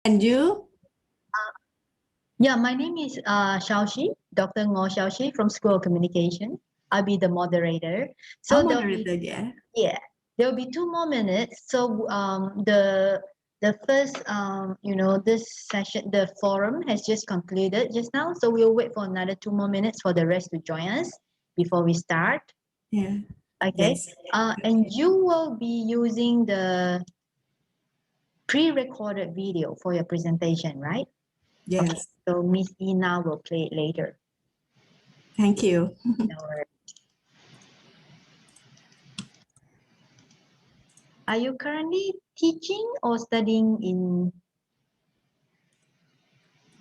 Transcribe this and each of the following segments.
And you? Yeah, my name is Xiaoxi, Dr. Ngo Xiaoxi from School of Communication. I'll be the moderator. So Moderator, yeah. Yeah, there'll be 2 more minutes. So the first this session, the forum has just concluded just now. So we'll wait for another 2 more minutes for the rest to join us before we start. Yeah. Okay. Yes. And you will be using the pre-recorded video for your presentation, right? Yes. Okay. So Miss Ina will play it later. Thank you. No worries. Are you currently teaching or studying in?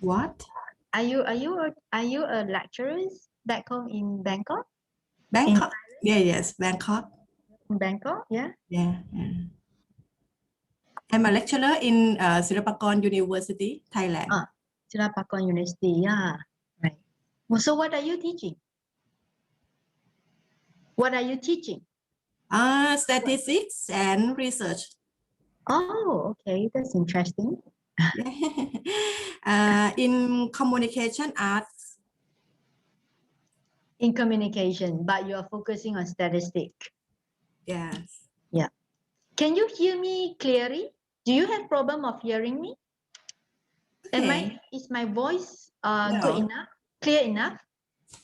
What? Are you a lecturer back home in Bangkok? Bangkok. Yes, Bangkok. In Bangkok, yeah. Yeah. I'm a lecturer in Slr University, Thailand. Slr University, yeah. Right. Well, so what are you teaching? What are you teaching? Statistics and research. Oh, okay, that's interesting. In communication arts. In communication, but you are focusing on statistics. Yes. Yeah. Can you hear me clearly? Do you have problem of hearing me? Okay. Is my voice No. good enough? Clear enough?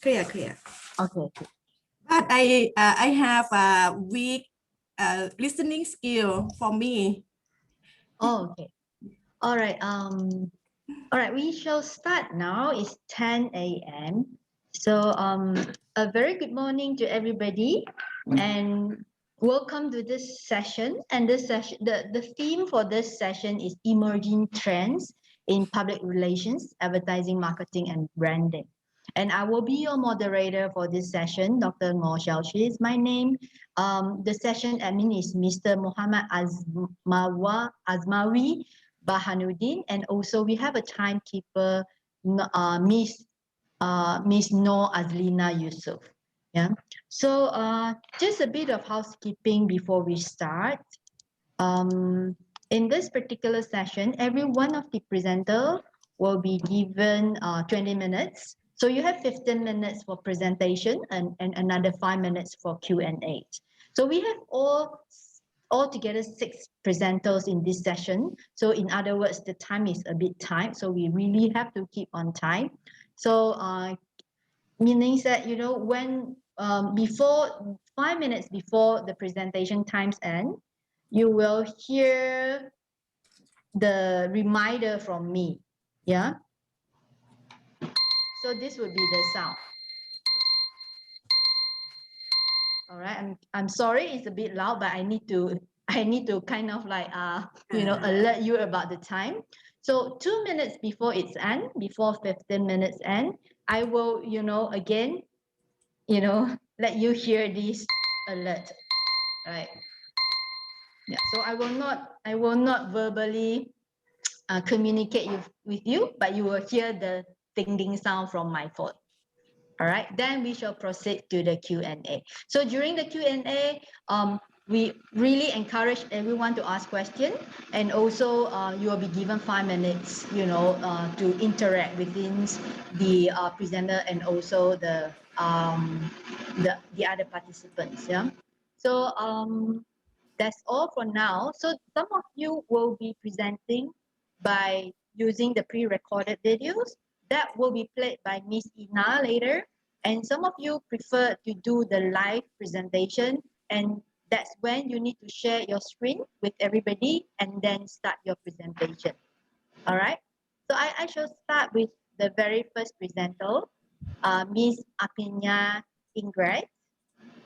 Clear. Okay. But I have a weak listening skill for me. Oh, okay. All right. All right. We shall start now. It's 10 a.m. So a very good morning to everybody, and welcome to this session. And this session, the theme for this session is emerging trends in public relations, advertising, marketing, and branding. And I will be your moderator for this session. Dr. Ngo Xiaoxi is my name. The session admin is Mr. Muhammad Azmawi Bahanuddin, and also we have a timekeeper, Miss No Azlina Yusuf. Yeah. So just a bit of housekeeping before we start. In this particular session, every one of the presenter will be given 20 minutes. So you have 15 minutes for presentation and another 5 minutes for Q&A. So we have altogether 6 presenters in this session. So in other words, the time is a bit tight. So we really have to keep on time. So meaning that, when before 5 minutes before the presentation times end, you will hear the reminder from me. Yeah. So this would be the sound. All right. I'm sorry, it's a bit loud, but I need to kind of like alert you about the time. So 2 minutes before it's end, before 15 minutes end, I will, again, let you hear this alert. Right. Yeah. So I will not verbally communicate with you, but you will hear the ding sound from my phone. All right, then we shall proceed to the Q&A. So during the Q&A, we really encourage everyone to ask questions, and also you will be given 5 minutes, to interact within the presenter and also the other participants. Yeah. So that's all for now. So some of you will be presenting by using the pre-recorded videos that will be played by Miss Ina later. And some of you prefer to do the live presentation, and that's when you need to share your screen with everybody and then start your presentation. All right. So I shall start with the very first presenter, Miss Apinya Ingrid,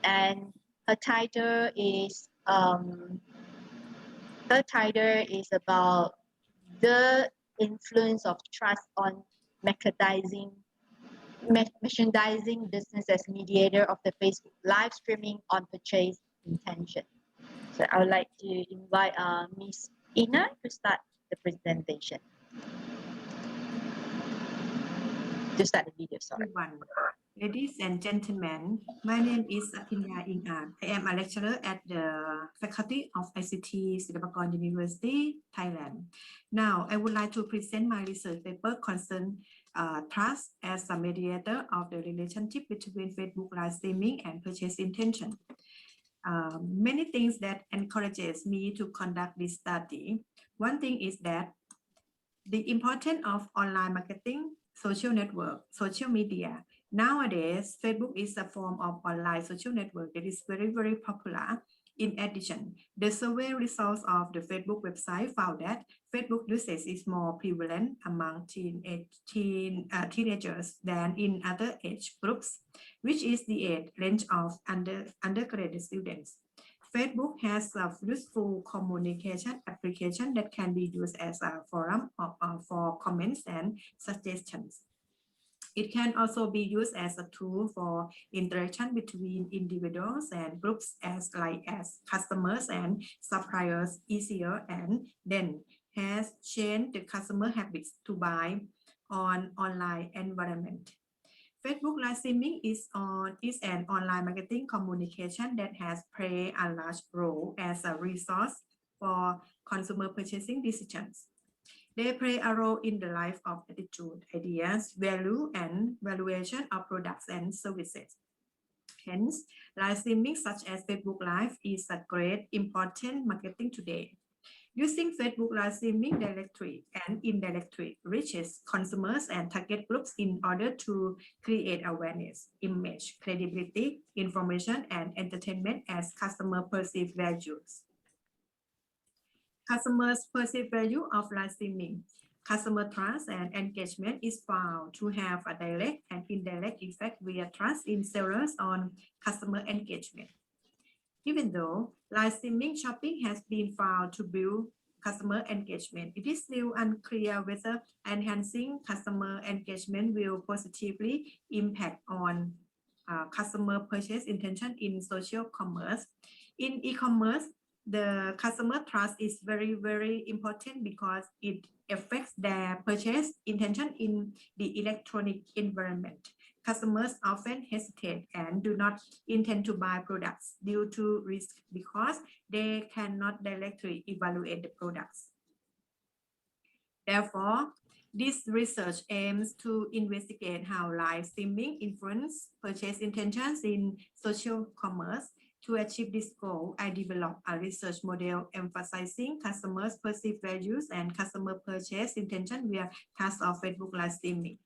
and her title is about the influence of trust on merchandising business as mediator of the Facebook live streaming on purchase intention. So I would like to invite Miss Ina to start the presentation. To start the video, sorry. Ladies and gentlemen, my name is Pinya Ingan. I am a lecturer at the Faculty of ICT, Silpakorn University, Thailand. Now, I would like to present my research paper concerning trust as a mediator of the relationship between Facebook live streaming and purchase intention. Many things that encourages me to conduct this study. One thing is that the importance of online marketing, social network, social media. Nowadays, Facebook is a form of online social network that is very, very popular. In addition, the survey results of the Facebook website found that Facebook usage is more prevalent among teenagers than in other age groups, which is the age range of undergraduate students. Facebook has a useful communication application that can be used as a forum for comments and suggestions. It can also be used as a tool for interaction between individuals and groups as customers and suppliers easier, and then has changed the customer habits to buy on online environment. Facebook live streaming is an online marketing communication that has played a large role as a resource for consumer purchasing decisions. They play a role in the life of attitude, ideas, value, and valuation of products and services. Hence, live streaming such as Facebook Live is a great important marketing today. Using Facebook live streaming directly and indirectly reaches consumers and target groups in order to create awareness, image, credibility, information, and entertainment as customer perceived values. Customers' perceived value of live streaming. Customer trust and engagement is found to have a direct and indirect effect via trust in sellers on customer engagement. Even though live streaming shopping has been found to build customer engagement, it is still unclear whether enhancing customer engagement will positively impact on customer purchase intention in social commerce. In e-commerce, the customer trust is very, very important because it affects their purchase intention in the electronic environment. Customers often hesitate and do not intend to buy products due to risk because they cannot directly evaluate the products. Therefore, this research aims to investigate how live streaming influence purchase intentions in social commerce. To achieve this goal, I developed a research model emphasizing customers' perceived values and customer purchase intention via tasks of Facebook live streaming.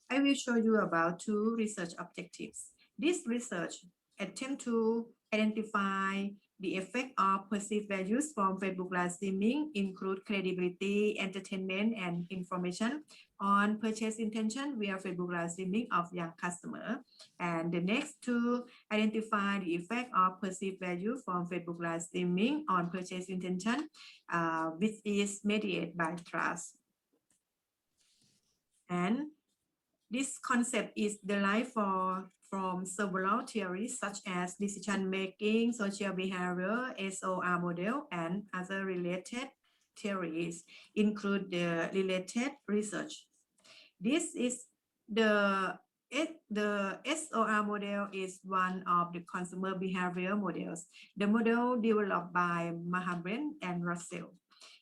I will show you about two research objectives. This research attempts to identify the effect of perceived values from Facebook live streaming include credibility, entertainment, and information on purchase intention via Facebook live streaming of young customer. And the next to identify the effect of perceived value from Facebook live streaming on purchase intention, which is mediated by trust. And this concept is derived from several theories such as decision-making, social behavior, SOR model, and other related theories, include the related research. This is the SOR model is one of the consumer behavior models. The model developed by Mahabren and Russell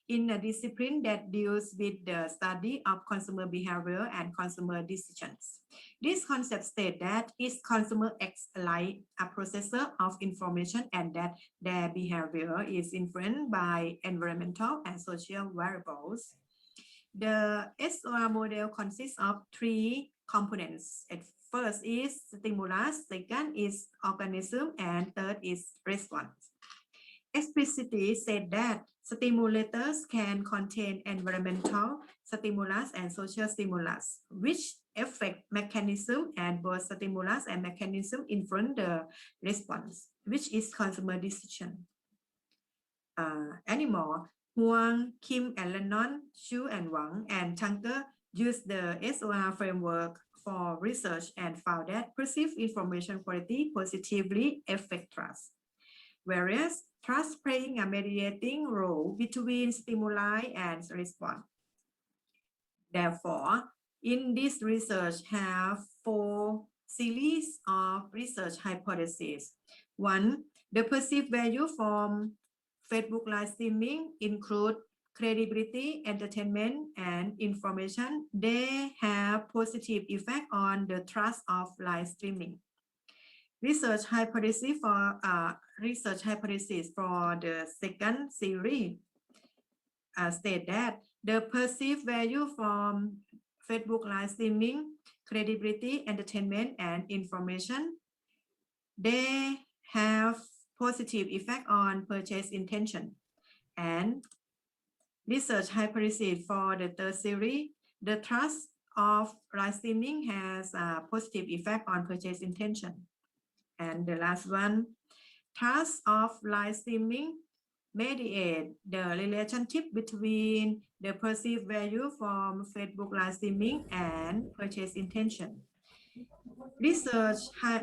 in a discipline that deals with the study of consumer behavior and consumer decisions. This concept states that each consumer acts like a processor of information and that their behavior is influenced by environmental and social variables. The SOR model consists of three components. At first is stimulus, second is organism, and third is response. Explicitly said that stimulators can contain environmental stimulus and social stimulus, which affect mechanism, and both stimulus and mechanism influence the response, which is consumer decision. Anymore, Huang, Kim and Lennon, Xu and Wang and Chanker used the SOR framework for research and found that perceived information quality positively affect trust, whereas trust playing a mediating role between stimuli and response. Therefore, in this research have four series of research hypotheses. One, the perceived value from Facebook live streaming include credibility, entertainment, and information. They have positive effect on the trust of live streaming. Research hypothesis for the second series state that the perceived value from Facebook live streaming, credibility, entertainment, and information, they have positive effect on purchase intention. And research hypothesis for the third series, the trust of live streaming has a positive effect on purchase intention. And the last one, trust of live streaming mediate the relationship between the perceived value from Facebook live streaming and purchase intention. Research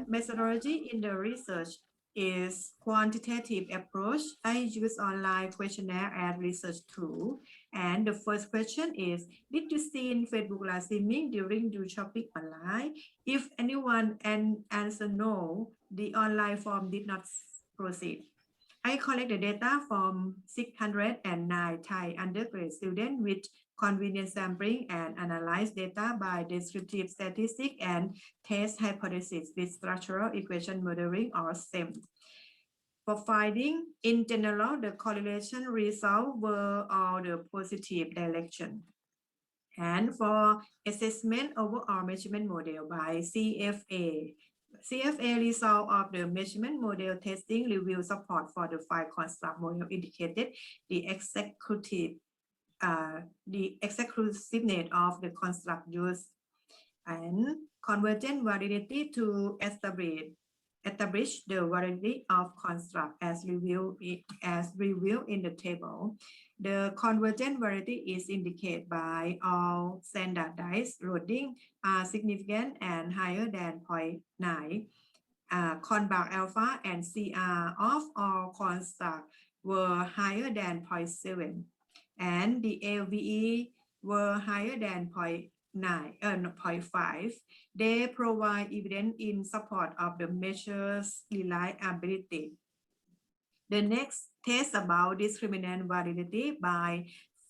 methodology in the research is quantitative approach. I use online questionnaire as research tool. And the first question is, did you see Facebook live streaming during your shopping online? If anyone answer no, the online form did not proceed. I collect the data from 609 Thai undergraduate students with convenience sampling and analyze data by descriptive statistics and test hypothesis with structural equation modeling or SEM. For finding, in general, the correlation results were all the positive direction. And for assessment overall measurement model by CFA, CFA result of the measurement model testing review support for the 5 construct model indicated the exclusiveness of the construct used and convergent validity to establish the validity of construct as reviewed in the table. The convergent validity is indicated by all standardized loading are significant and higher than 0.9. Conbar alpha and CR of all constructs were higher than 0.7, and the LVE were higher than 0.5. They provide evidence in support of the measure's reliability. The next test about discriminant validity by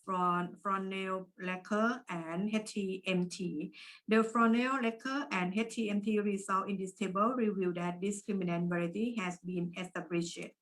Fronell, Lecker, and HTMT. The Fronell, Lecker, and HTMT result in this table reveal that discriminant validity has been established.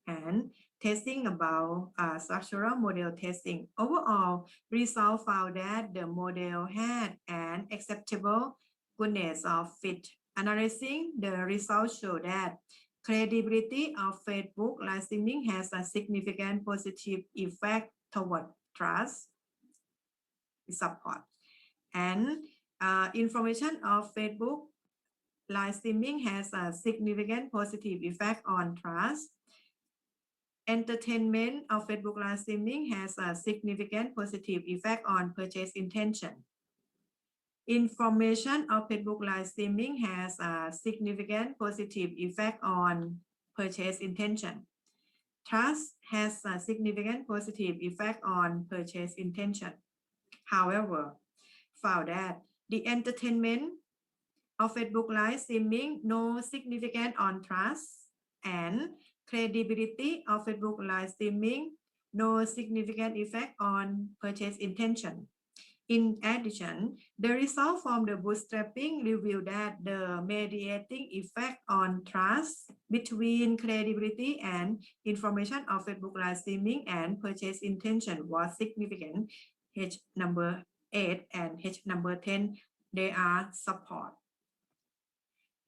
And testing about structural model testing. Overall, results found that the model had an acceptable goodness of fit. Analyzing the results show that credibility of Facebook live streaming has a significant positive effect toward trust support. And information of Facebook live streaming has a significant positive effect on trust. Entertainment of Facebook live streaming has a significant positive effect on purchase intention. Information of Facebook live streaming has a significant positive effect on purchase intention. Trust has a significant positive effect on purchase intention. However, found that the entertainment of Facebook live streaming no significant on trust, and credibility of Facebook live streaming no significant effect on purchase intention. In addition, the result from the bootstrapping revealed that the mediating effect on trust between credibility and information of Facebook live streaming and purchase intention was significant. H number 8 and H number 10, they are support.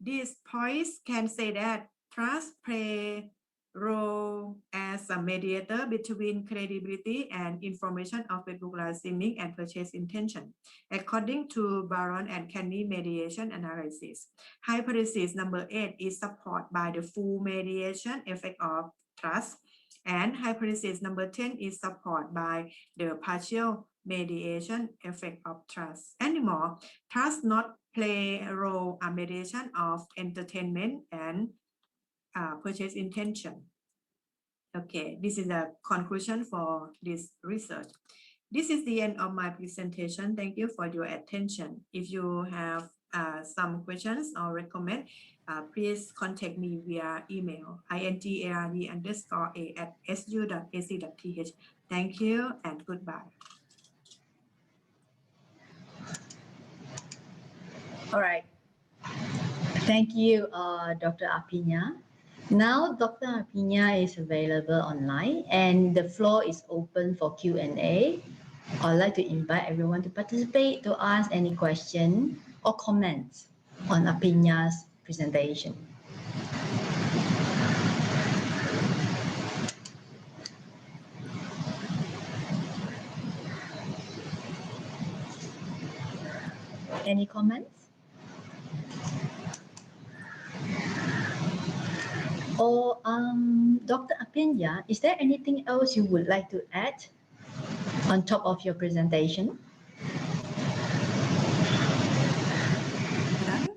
These points can say that trust play role as a mediator between credibility and information of Facebook live streaming and purchase intention. According to Baron and Kenny mediation analysis, hypothesis number 8 is supported by the full mediation effect of trust, and hypothesis number 10 is supported by the partial mediation effect of trust. Anymore, trust not play a role in mediation of entertainment and purchase intention. Okay, this is a conclusion for this research. This is the end of my presentation. Thank you for your attention. If you have some questions or recommend, please contact me via email intard_a@su.ac.th. Thank you and goodbye. All right. Thank you, Dr. Apina. Now, Dr. Apina is available online and the floor is open for Q&A. I'd like to invite everyone to participate to ask any question or comments on Apina's presentation. Any comments? Or Dr. Apina, is there anything else you would like to add on top of your presentation? Done?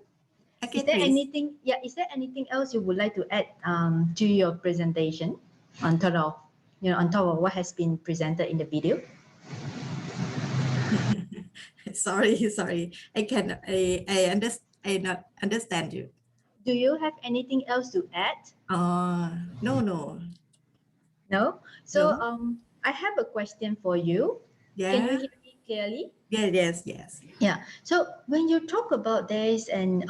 Is there anything? Yeah, is there anything else you would like to add to your presentation on top of what has been presented in the video? Sorry. I not understand you. Do you have anything else to add? No. No. So No. I have a question for you. Yeah. Can you hear me clearly? Yes. Yeah. So when you talk about there is an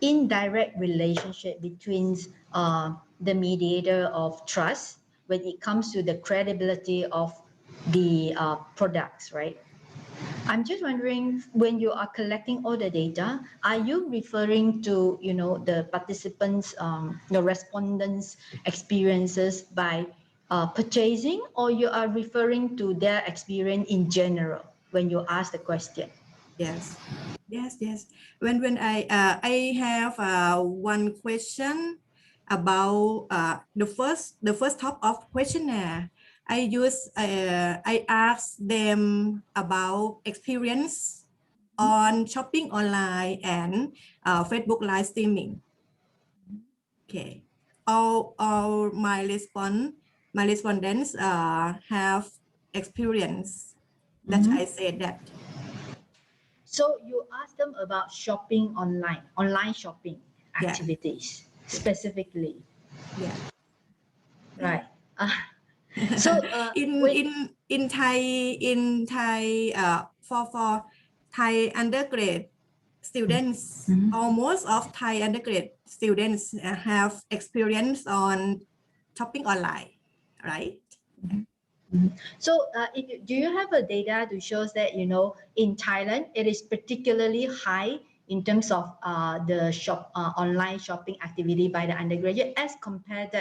indirect relationship between the mediator of trust when it comes to the credibility of the products, right? I'm just wondering, when you are collecting all the data, are you referring to the participants, the respondents' experiences by purchasing, or you are referring to their experience in general when you ask the question? Yes. When I have one question about the first top of questionnaire. I ask them about experience on shopping online and Facebook live streaming. Okay. All my respondents have experience. That I said that. So you ask them about shopping online shopping activities specifically. Yeah. Right. So in Thai for Thai undergrad students, almost of Thai undergrad students have experience on shopping online, right? So do you have a data to show that in Thailand it is particularly high in terms of the online shopping activity by the undergraduate as compared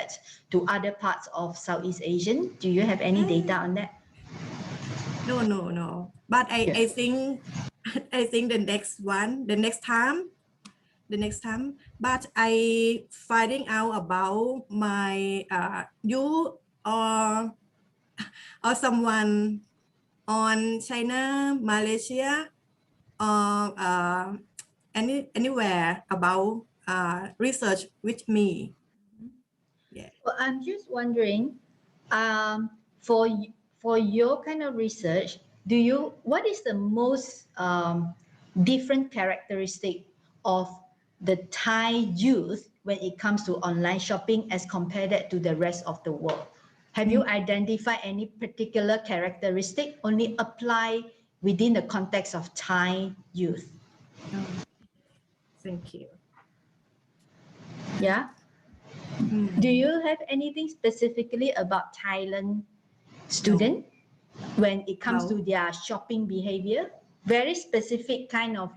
to other parts of Southeast Asian? Do you have any data on that? No. But I think the next time. But I finding out about my you or someone on China, Malaysia, or anywhere about research with me. Yeah. Well, I'm just wondering, for your kind of research, what is the most different characteristic of the Thai youth when it comes to online shopping as compared to the rest of the world? Have you identified any particular characteristic only apply within the context of Thai youth? Thank you. Yeah. Do you have anything specifically about Thailand student when it comes to their shopping behavior? Very specific kind of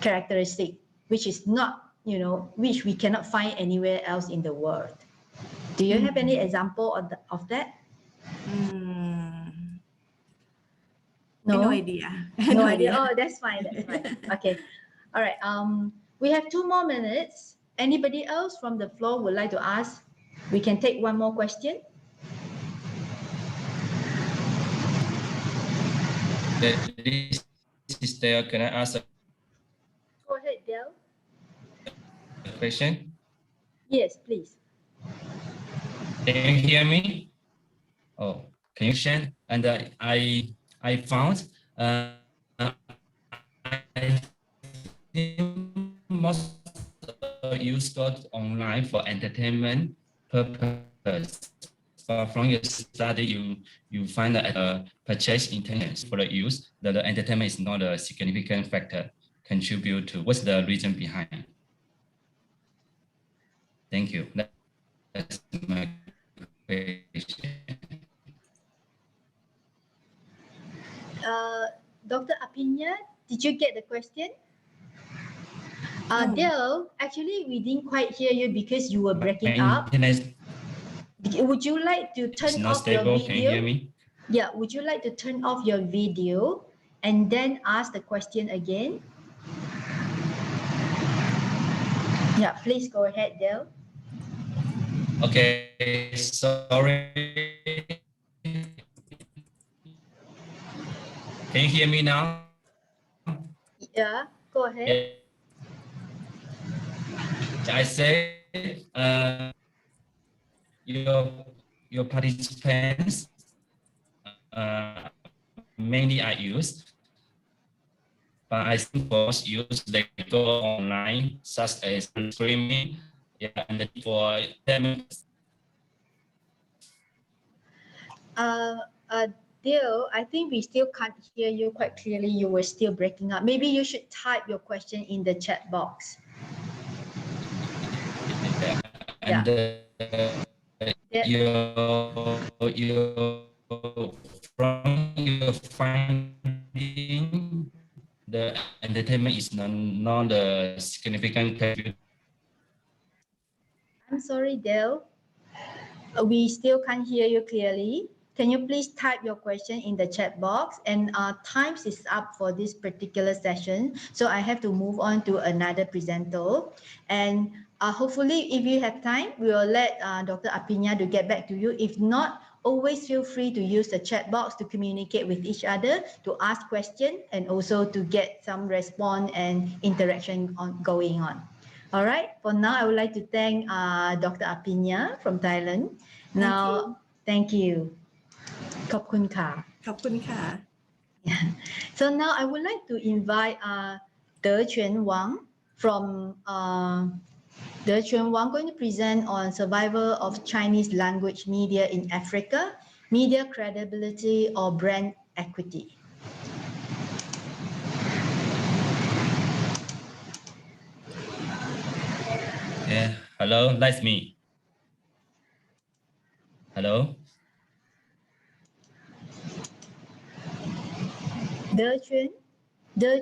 characteristic, which is not, which we cannot find anywhere else in the world. Do you have any example of that? No idea. No idea. Oh, that's fine. Okay. All right. We have 2 more minutes. Anybody else from the floor would like to ask? We can take one more question. This is Dale. Can I ask Go ahead, Dale. a question? Yes, please. Can you hear me? Oh, can you share? And I found most use got online for entertainment purpose. But from your study, you find that purchase intentions for the use, that the entertainment is not a significant factor contribute to. What's the reason behind? Thank you. That's my question. Dr. Apina, did you get the question? No. Dale, actually, we didn't quite hear you because you were breaking My up. internet Would you like to is turn not off your stable. video? Can you hear me? Yeah, would you like to turn off your video and then ask the question again? Yeah, please go ahead, Dale. Okay, sorry. Can you hear me now? Yeah, go ahead. I say your participants mainly are used, but I think for use they go online, such as streaming, yeah, and for them. Dale, I think we still can't hear you quite clearly. You were still breaking up. Maybe you should type your question in the chat box. And Yeah. from your finding, the entertainment is not a significant contributor. I'm sorry, Dale. We still can't hear you clearly. Can you please type your question in the chat box? And times is up for this particular session, so I have to move on to another presenter. And hopefully, if you have time, we will let Dr. Apina to get back to you. If not, always feel free to use the chat box to communicate with each other, to ask questions, and also to get some response and interaction going on. All right, for now, I would like to thank Dr. Apina from Thailand. Now, thank you. ขอบคุณค่ะ ขอบคุณค่ะ So now I would like to invite De Chuan Wang from De Chuan Wang going to present on survival of Chinese language media in Africa, media credibility or brand equity. Yeah, hello, that's me. Hello. De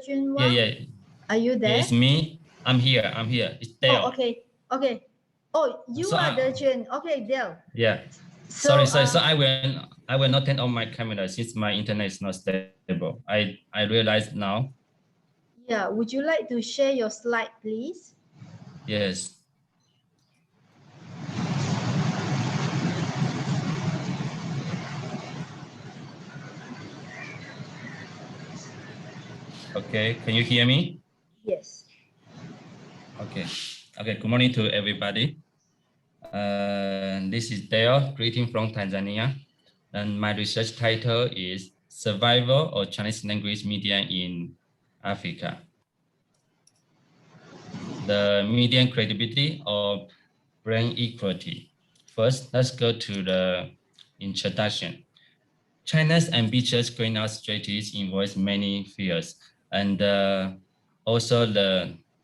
Chuan Wang, Yeah. are you there? Yeah, it's me. I'm here. It's Dale. Oh, okay. Oh, you So are De Chuan. Okay, Dale. Yeah. So, Sorry. So I will not turn on my camera since my internet is not stable. I realize now. Yeah, would you like to share your slide, please? Yes. Okay, can you hear me? Yes. Okay. Good morning to everybody. This is Dale, greeting from Tanzania. And my research title is Survival of Chinese Language Media in Africa. The median credibility of brand equity. First, let's go to the introduction. China's ambitious greenhouse strategies involves many fields, and also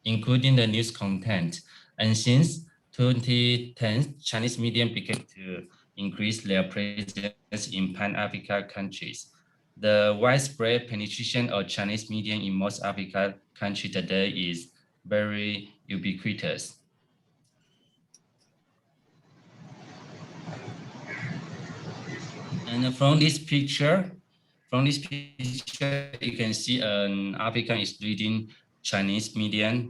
including the news content. And since 2010, Chinese media began to increase their presence in Pan-African countries. The widespread penetration of Chinese media in most African countries today is very ubiquitous. And from this picture, you can see an African is reading Chinese media,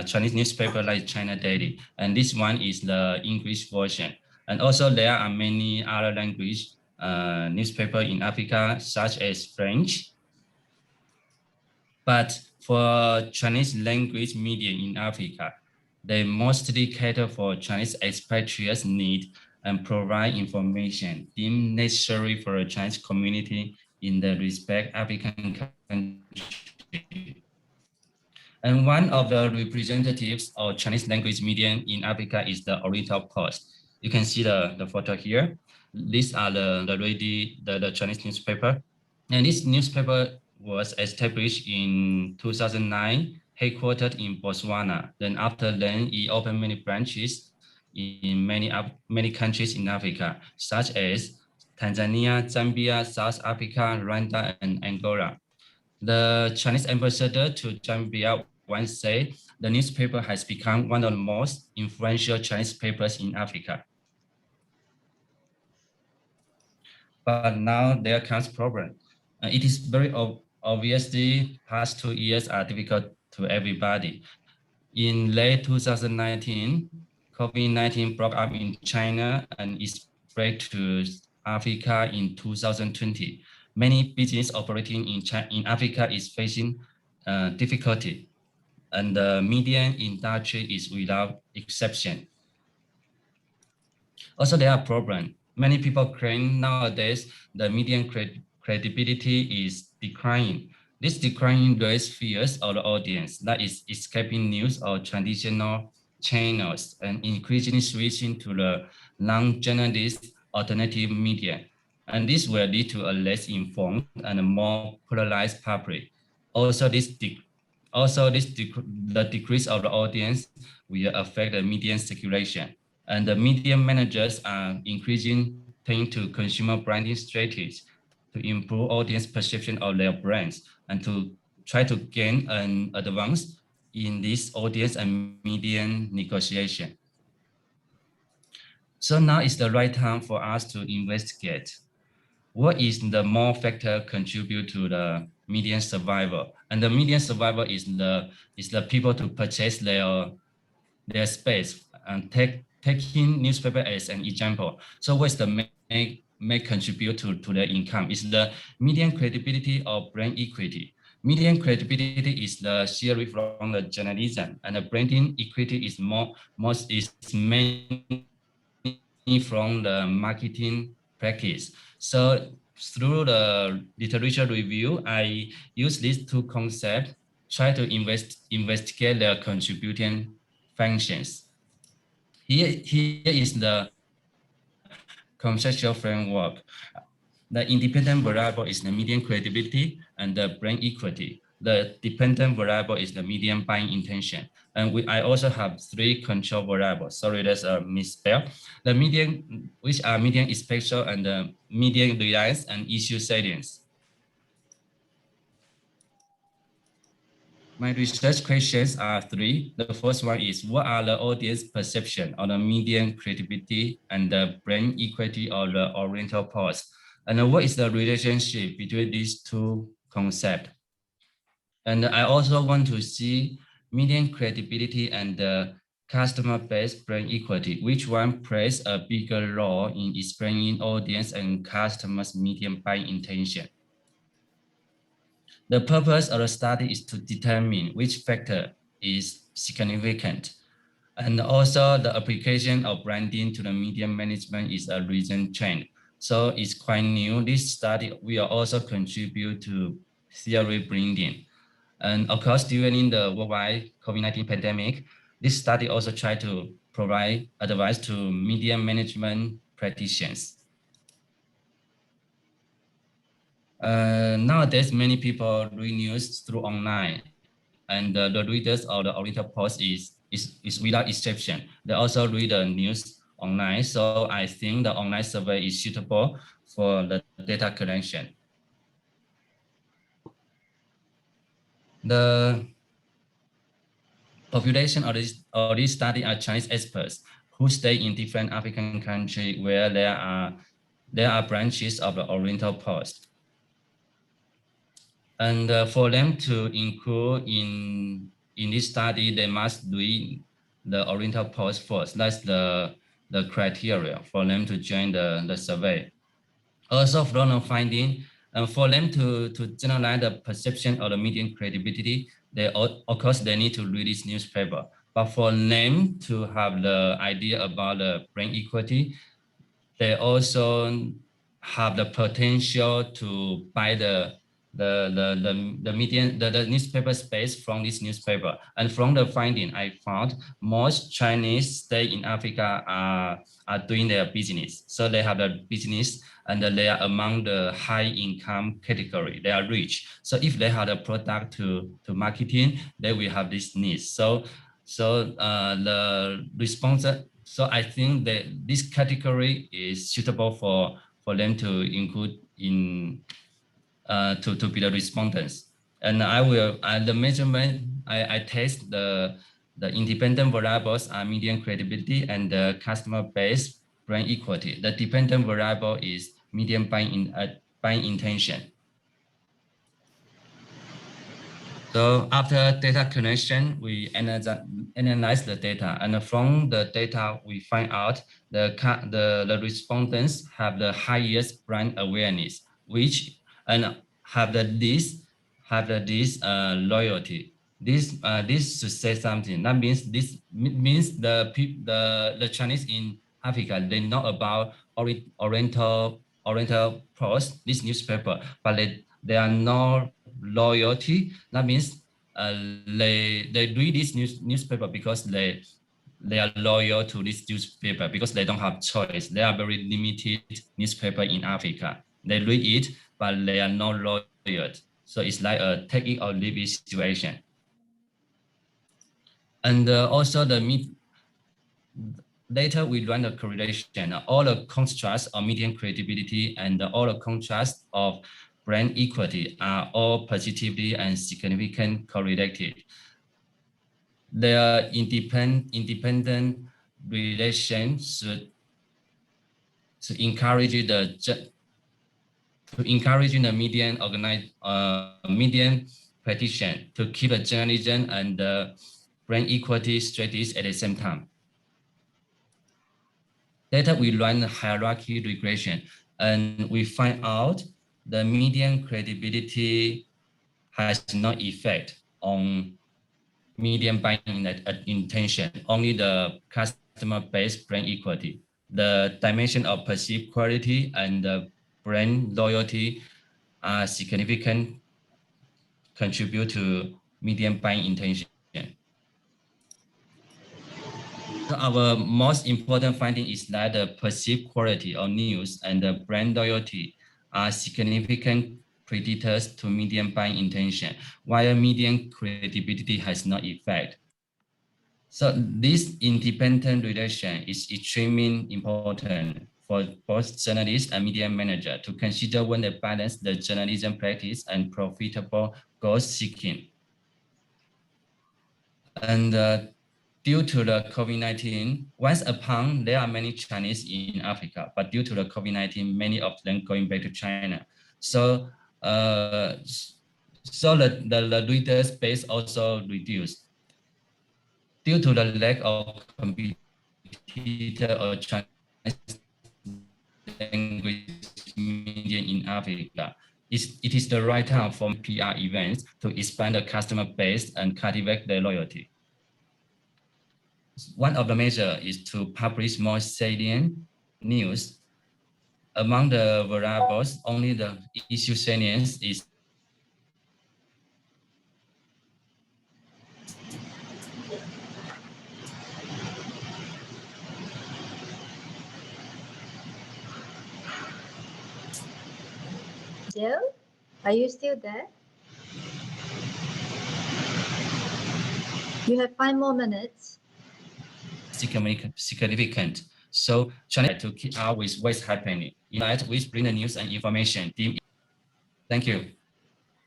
Chinese newspaper like China Daily, and this one is the English version. And also there are many other language newspaper in Africa, such as French. But for Chinese language media in Africa, they mostly cater for Chinese expatriates' need and provide information deemed necessary for a Chinese community in the respective African country. And one of the representatives of Chinese language media in Africa is the Oriental Post. You can see the photo here. These are the Chinese newspaper. And this newspaper was established in 2009, headquartered in Botswana. Then after then, it opened many branches in many countries in Africa, such as Tanzania, Zambia, South Africa, Rwanda, and Angola. The Chinese ambassador to Zambia once said the newspaper has become one of the most influential Chinese papers in Africa. But now there comes problem. It is very obviously past 2 years are difficult to everybody. In late 2019, COVID-19 broke out in China and it spread to Africa in 2020. Many businesses operating in Africa is facing difficulty, and the media industry is without exception. Also, there are problems. Many people claim nowadays the media credibility is declining. This decline raises fears of the audience that is escaping news or traditional channels and increasingly switching to the non-journalist alternative media. And this will lead to a less informed and a more polarized public. Also, the decrease of the audience will affect the media circulation. And the media managers are increasing turning to consumer branding strategies to improve audience perception of their brands and to try to gain an advance in this audience and media negotiation. So now is the right time for us to investigate what is the more factor contribute to the media survival. And the media survival is the people to purchase their space and taking newspaper as an example. So what's the may contribute to their income is the media credibility or brand equity. Media credibility is the theory from the journalism, and the branding equity is mainly from the marketing practice. So through the literature review, I use these two concepts, try to investigate their contributing functions. Here is the conceptual framework. The independent variable is the median credibility and the brand equity. The dependent variable is the median buying intention. And I also have 3 control variables. Sorry, that's a misspell. The median, which are median exposure and the median reliance and issue salience. My research questions are 3. The first one is, what are the audience perception of the median credibility and the brand equity of the Oriental Post? And what is the relationship between these two concepts? And I also want to see median credibility and the customer-based brand equity. Which one plays a bigger role in explaining audience and customers' median buying intention? The purpose of the study is to determine which factor is significant. And also the application of branding to the media management is a recent trend. So it's quite new. This study will also contribute to theory branding. And of course, during the worldwide COVID-19 pandemic, this study also tried to provide advice to media management practitioners. Nowadays, many people read news through online, and the readers of the Oriental Post is without exception. They also read the news online, so I think the online survey is suitable for the data collection. The population of this study are Chinese experts who stay in different African countries where there are branches of the Oriental Post. And for them to include in this study, they must read the Oriental Post first. That's the criteria for them to join the survey. Also from the finding, for them to generalize the perception of the median credibility, of course they need to read this newspaper. But for them to have the idea about the brand equity, they also have the potential to buy the the newspaper space from this newspaper. And from the finding, I found most Chinese stay in Africa are doing their business. So they have a business and they are among the high income category. They are rich. So if they have a product to marketing, they will have this needs. So the response. So I think that this category is suitable for them to include in to be the respondents. And I will the measurement I test the independent variables are median credibility and the customer base brand equity. The dependent variable is median buying intention. So after data collection, we analyze the data, and from the data, we find out the respondents have the highest brand awareness, which and have the least loyalty. This should say something. That means the Chinese in Africa, they know about Oriental Post, this newspaper, but they are not loyalty. That means they read this newspaper because they are loyal to this newspaper because they don't have choice. They are very limited newspaper in Africa. They read it, but they are not loyal. So it's like a take it or leave it situation. And also later we run the correlation. All the contrast of median credibility and all the contrast of brand equity are all positively and significant correlated. Their independent relations should encourage the median petition to keep the journalism and the brand equity strategies at the same time. Later, we run hierarchy regression, and we find out the median credibility has no effect on median buying intention, only the customer base brand equity. The dimension of perceived quality and the brand loyalty are significant contribute to median buying intention. So our most important finding is that the perceived quality of news and the brand loyalty are significant predictors to median buying intention, while median credibility has no effect. So this independent relation is extremely important for both journalists and media manager to consider when they balance the journalism practice and profitable goal seeking. And due to the COVID-19, once upon there are many Chinese in Africa, but due to the COVID-19, many of them going back to China. So the readers base also reduced. Due to the lack of competitor or Chinese language media in Africa, it is the right time for PR events to expand the customer base and cultivate their loyalty. One of the measures is to publish more salient news. Among the variables, only the issue salience is Jill, are you still there? You have 5 more minutes. significant. So China to keep up with what's happening. In light with bring the news and information. Thank you.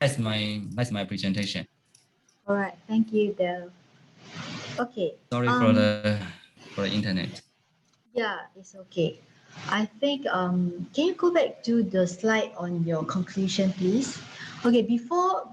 That's my presentation. All right, thank you, Del. Okay. Sorry for the internet. Yeah, it's okay. I think can you go back to the slide on your conclusion, please? Okay, before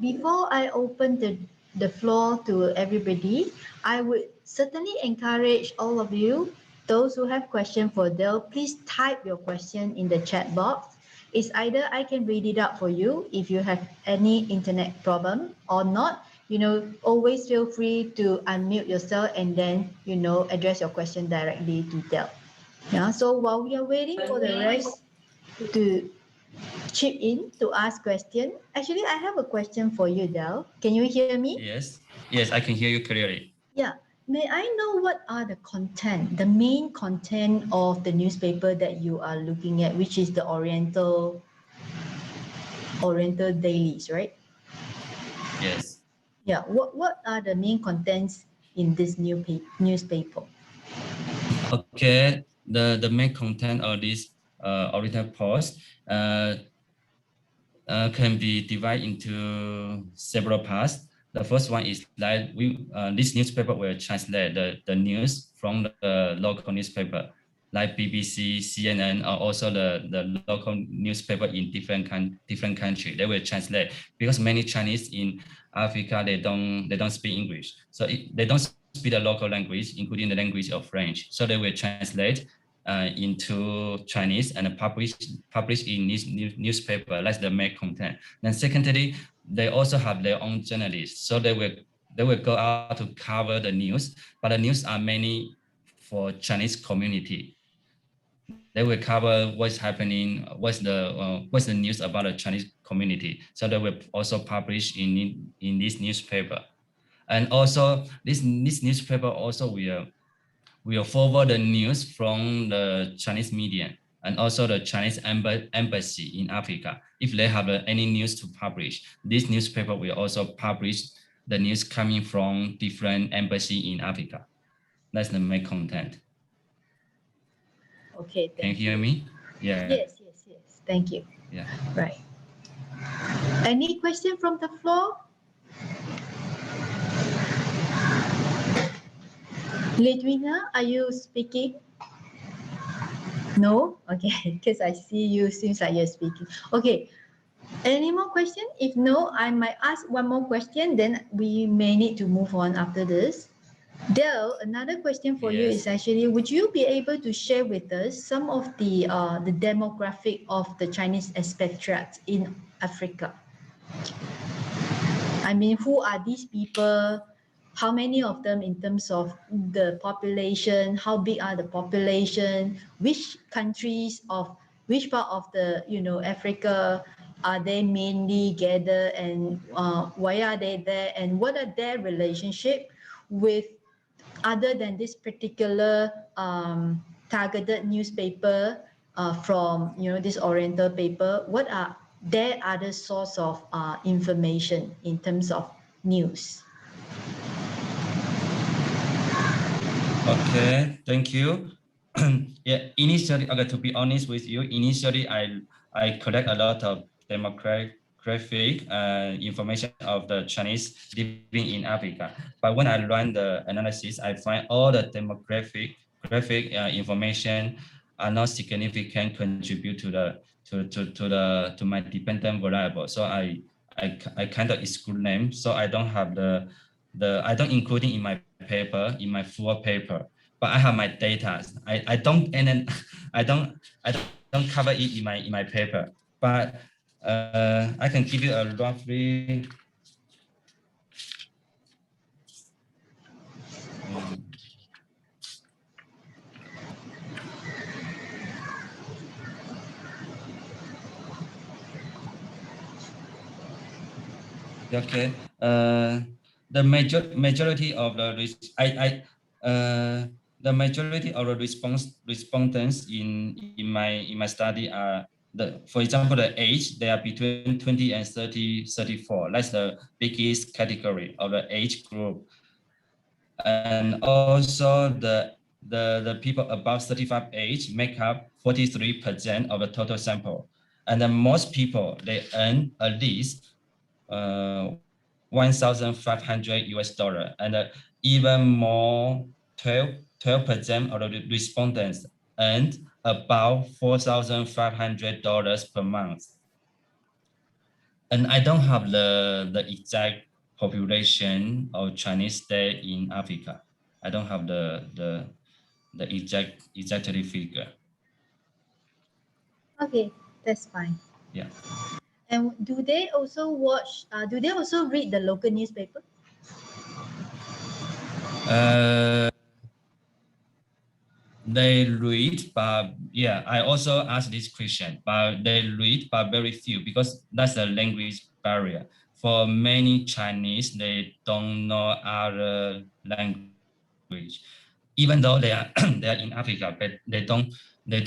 I open the floor to everybody, I would certainly encourage all of you, those who have questions for Del, please type your question in the chat box. It's either I can read it out for you if you have any internet problem or not. Always feel free to unmute yourself and then, address your question directly to Del. Yeah, so while we are waiting for the rest to chip in to ask question. Actually, I have a question for you, Del. Can you hear me? Yes, yes, I can hear you clearly. Yeah. May I know what are the content, the main content of the newspaper that you are looking at, which is the Oriental dailies, right? Yes. Yeah. What are the main contents in this newspaper? Okay, the main content of this Oriental Post can be divided into several parts. The first one is that this newspaper will translate the news from the local newspaper like BBC, CNN, or also the local newspaper in different countries. They will translate because many Chinese in Africa they don't speak English, so they don't speak the local language, including the language of French. So they will translate into Chinese and publish in this newspaper. That's the main content. Then secondly, they also have their own journalists, so they will go out to cover the news, but the news are mainly for Chinese community. They will cover what's happening, what's the news about the Chinese community. So they will also publish in this newspaper, and also this newspaper also will forward the news from the Chinese media and also the Chinese embassy in Africa. If they have any news to publish, this newspaper will also publish the news coming from different embassy in Africa. That's the main content. Okay. Can you hear me? Yeah. Yes. Thank you. Yeah. Right. Any question from the floor? Lidwina, are you speaking? No? Okay, because I see you, seems like you're speaking. Okay, any more question? If no, I might ask one more question, then we may need to move on after this. Del, another question for you is actually, would you be able to share with us some of the demographic of the Chinese expatriates in Africa? I mean, who are these people? How many of them in terms of the population? How big are the population? Which countries of which part of the Africa are they mainly gathered, and why are they there, and what are their relationship with other than this particular targeted newspaper from this Oriental paper? What are their other source of information in terms of news? Okay, thank you. Yeah, initially, okay, to be honest with you, initially I collect a lot of demographic information of the Chinese living in Africa. But when I run the analysis, I find all the demographic information are not significant contribute to my dependent variable. So I kind of exclude them. So I don't have I don't include it in my paper, in my full paper, but I have my data. I don't cover it in my paper, but I can give you a roughly. Okay. The majority of the the majority of the respondents in my study are for example, the age, they are between 20 and 34. That's the biggest category of the age group. And also the people above 35 age make up 43% of the total sample. And then most people, they earn at least 1,500 US dollar, and even more, 12% of the respondents earned about $4,500 per month. And I don't have the exact population of Chinese there in Africa. I don't have the exactly figure. Okay, that's fine. Yeah. And do they also watch? Do they also read the local newspaper? They read, but yeah, I also asked this question, but they read, but very few, because that's a language barrier. For many Chinese, they don't know other language, even though they are they are in Africa, but they don't read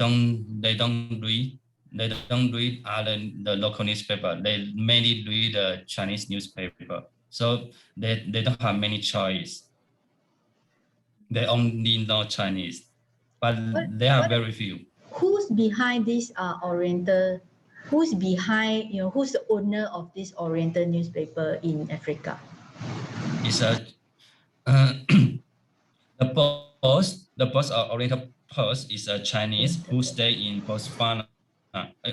other the local newspaper. They mainly read the Chinese newspaper, so they don't have many choice. They only know Chinese, but they are very few. Who's behind this Oriental? Who's behind, who's the owner of this Oriental newspaper in Africa? It's a the post of Oriental Post is a Chinese who stay in Botswana.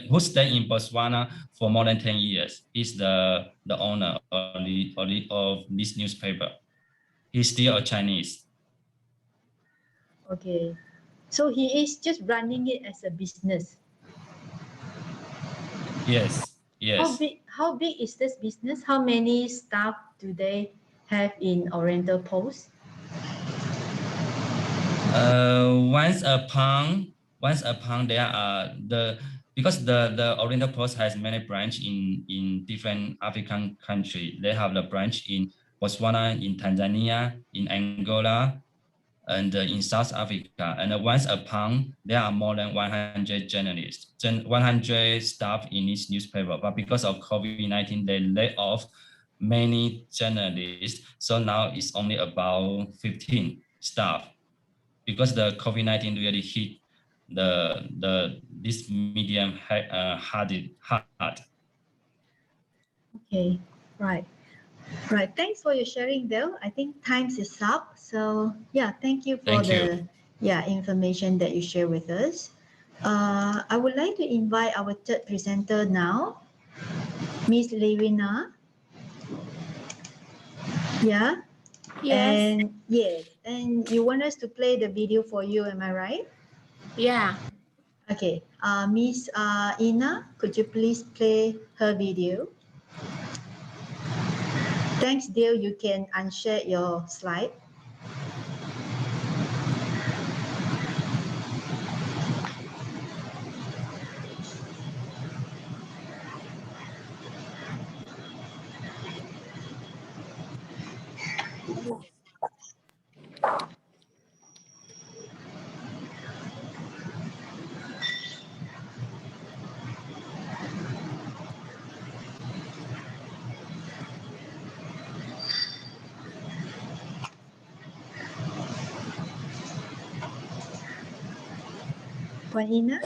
Who stay in Botswana for more than 10 years. He's the owner of this newspaper. He's still a Chinese. Okay, so he is just running it as a business. Yes, yes. How big is this business? How many staff do they have in Oriental Post? Once upon there are because the Oriental Post has many branch in different African countries. They have the branch in Botswana, in Tanzania, in Angola, and in South Africa. And once upon there are more than 100 journalists, 100 staff in each newspaper. But because of COVID-19, they laid off many journalists. So now it's only about 15 staff, because the COVID-19 really hit this medium hard. Okay, right. Thanks for your sharing, Bill. I think time is up. So yeah, thank you for information that you share with us. I would like to invite our third presenter now, Miss Levina. Yeah. Yes. And you want us to play the video for you, am I right? Yeah. Okay. Miss Ina, could you please play her video? Thanks, Dale. You can unshare your slide. Puan Ina?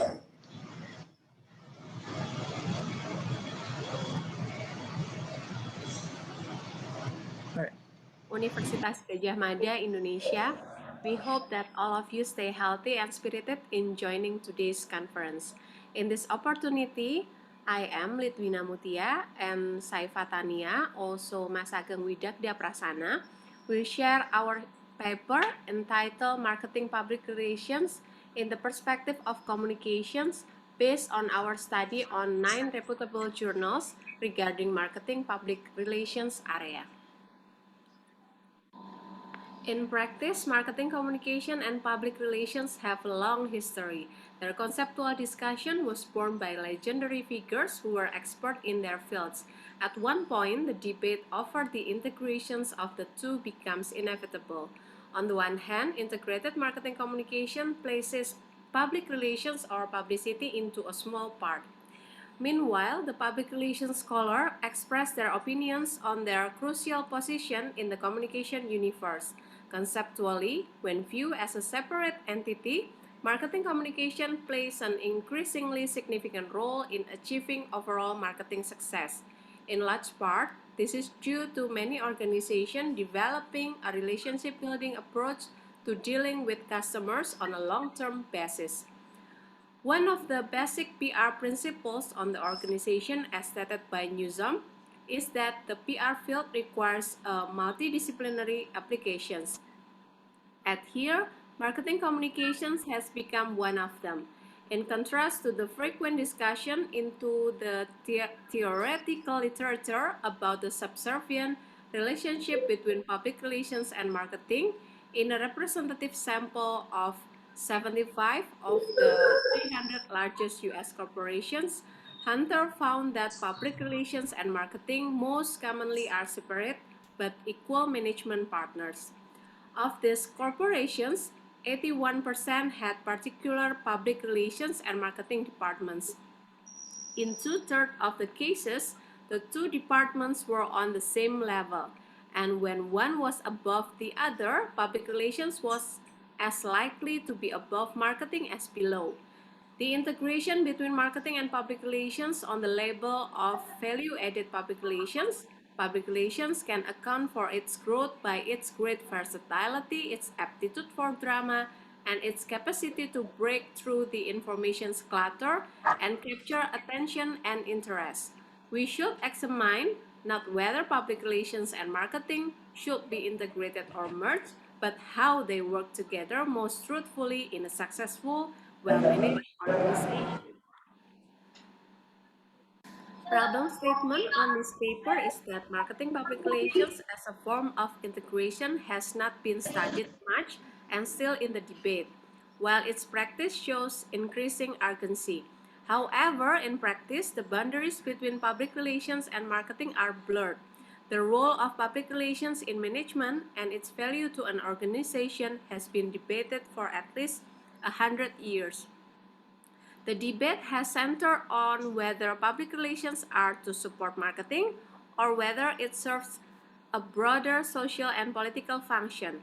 Universitas Gadjah Mada, Indonesia. We hope that all of you stay healthy and spirited in joining today's conference. In this opportunity, I am Litwina Mutia and Saifatania, also Mas Ageng Widakda Prasana, will share our paper entitled Marketing Public Relations in the Perspective of Communications, based on our study on 9 reputable journals regarding marketing public relations area. In practice, marketing communication and public relations have a long history. Their conceptual discussion was born by legendary figures who were expert in their fields. At one point, the debate over the integrations of the two becomes inevitable. On the one hand, integrated marketing communication places public relations or publicity into a small part. Meanwhile, the public relations scholar expressed their opinions on their crucial position in the communication universe. Conceptually, when viewed as a separate entity, marketing communication plays an increasingly significant role in achieving overall marketing success. In large part, this is due to many organizations developing a relationship-building approach to dealing with customers on a long-term basis. One of the basic PR principles on the organization, as stated by Newsom, is that the PR field requires multidisciplinary applications. At here, marketing communications has become one of them. In contrast to the frequent discussion into the theoretical literature about the subservient relationship between public relations and marketing, in a representative sample of 75 of the 300 largest US corporations, Hunter found that public relations and marketing most commonly are separate but equal management partners. Of these corporations, 81% had particular public relations and marketing departments. In two-thirds of the cases, the two departments were on the same level, and when one was above the other, public relations was as likely to be above marketing as below. The integration between marketing and public relations on the label of value-added public relations can account for its growth by its great versatility, its aptitude for drama, and its capacity to break through the information's clutter and capture attention and interest. We should examine not whether public relations and marketing should be integrated or merged, but how they work together most truthfully in a successful, well-managed organization. Problem statement on this paper is that marketing public relations as a form of integration has not been studied much and still in the debate, while its practice shows increasing urgency. However, in practice, the boundaries between public relations and marketing are blurred. The role of public relations in management and its value to an organization has been debated for at least 100 years. The debate has centered on whether public relations are to support marketing or whether it serves a broader social and political function.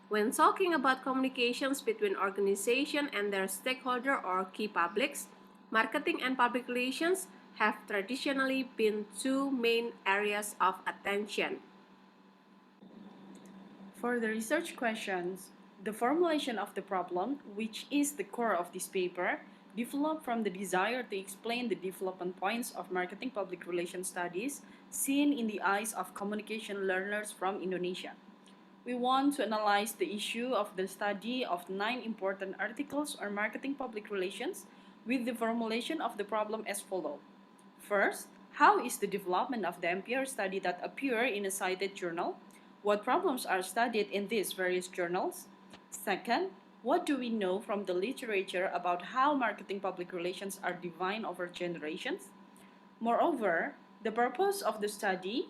When talking about communications between organizations and their stakeholder or key publics, marketing and public relations have traditionally been two main areas of attention. For the research questions, the formulation of the problem, which is the core of this paper, developed from the desire to explain the development points of marketing public relations studies seen in the eyes of communication learners from Indonesia. We want to analyze the issue of the study of 9 important articles on marketing public relations with the formulation of the problem as follows. First, how is the development of the MPR study that appear in a cited journal? What problems are studied in these various journals? Second, what do we know from the literature about how marketing public relations are defined over generations? Moreover, the purpose of the study,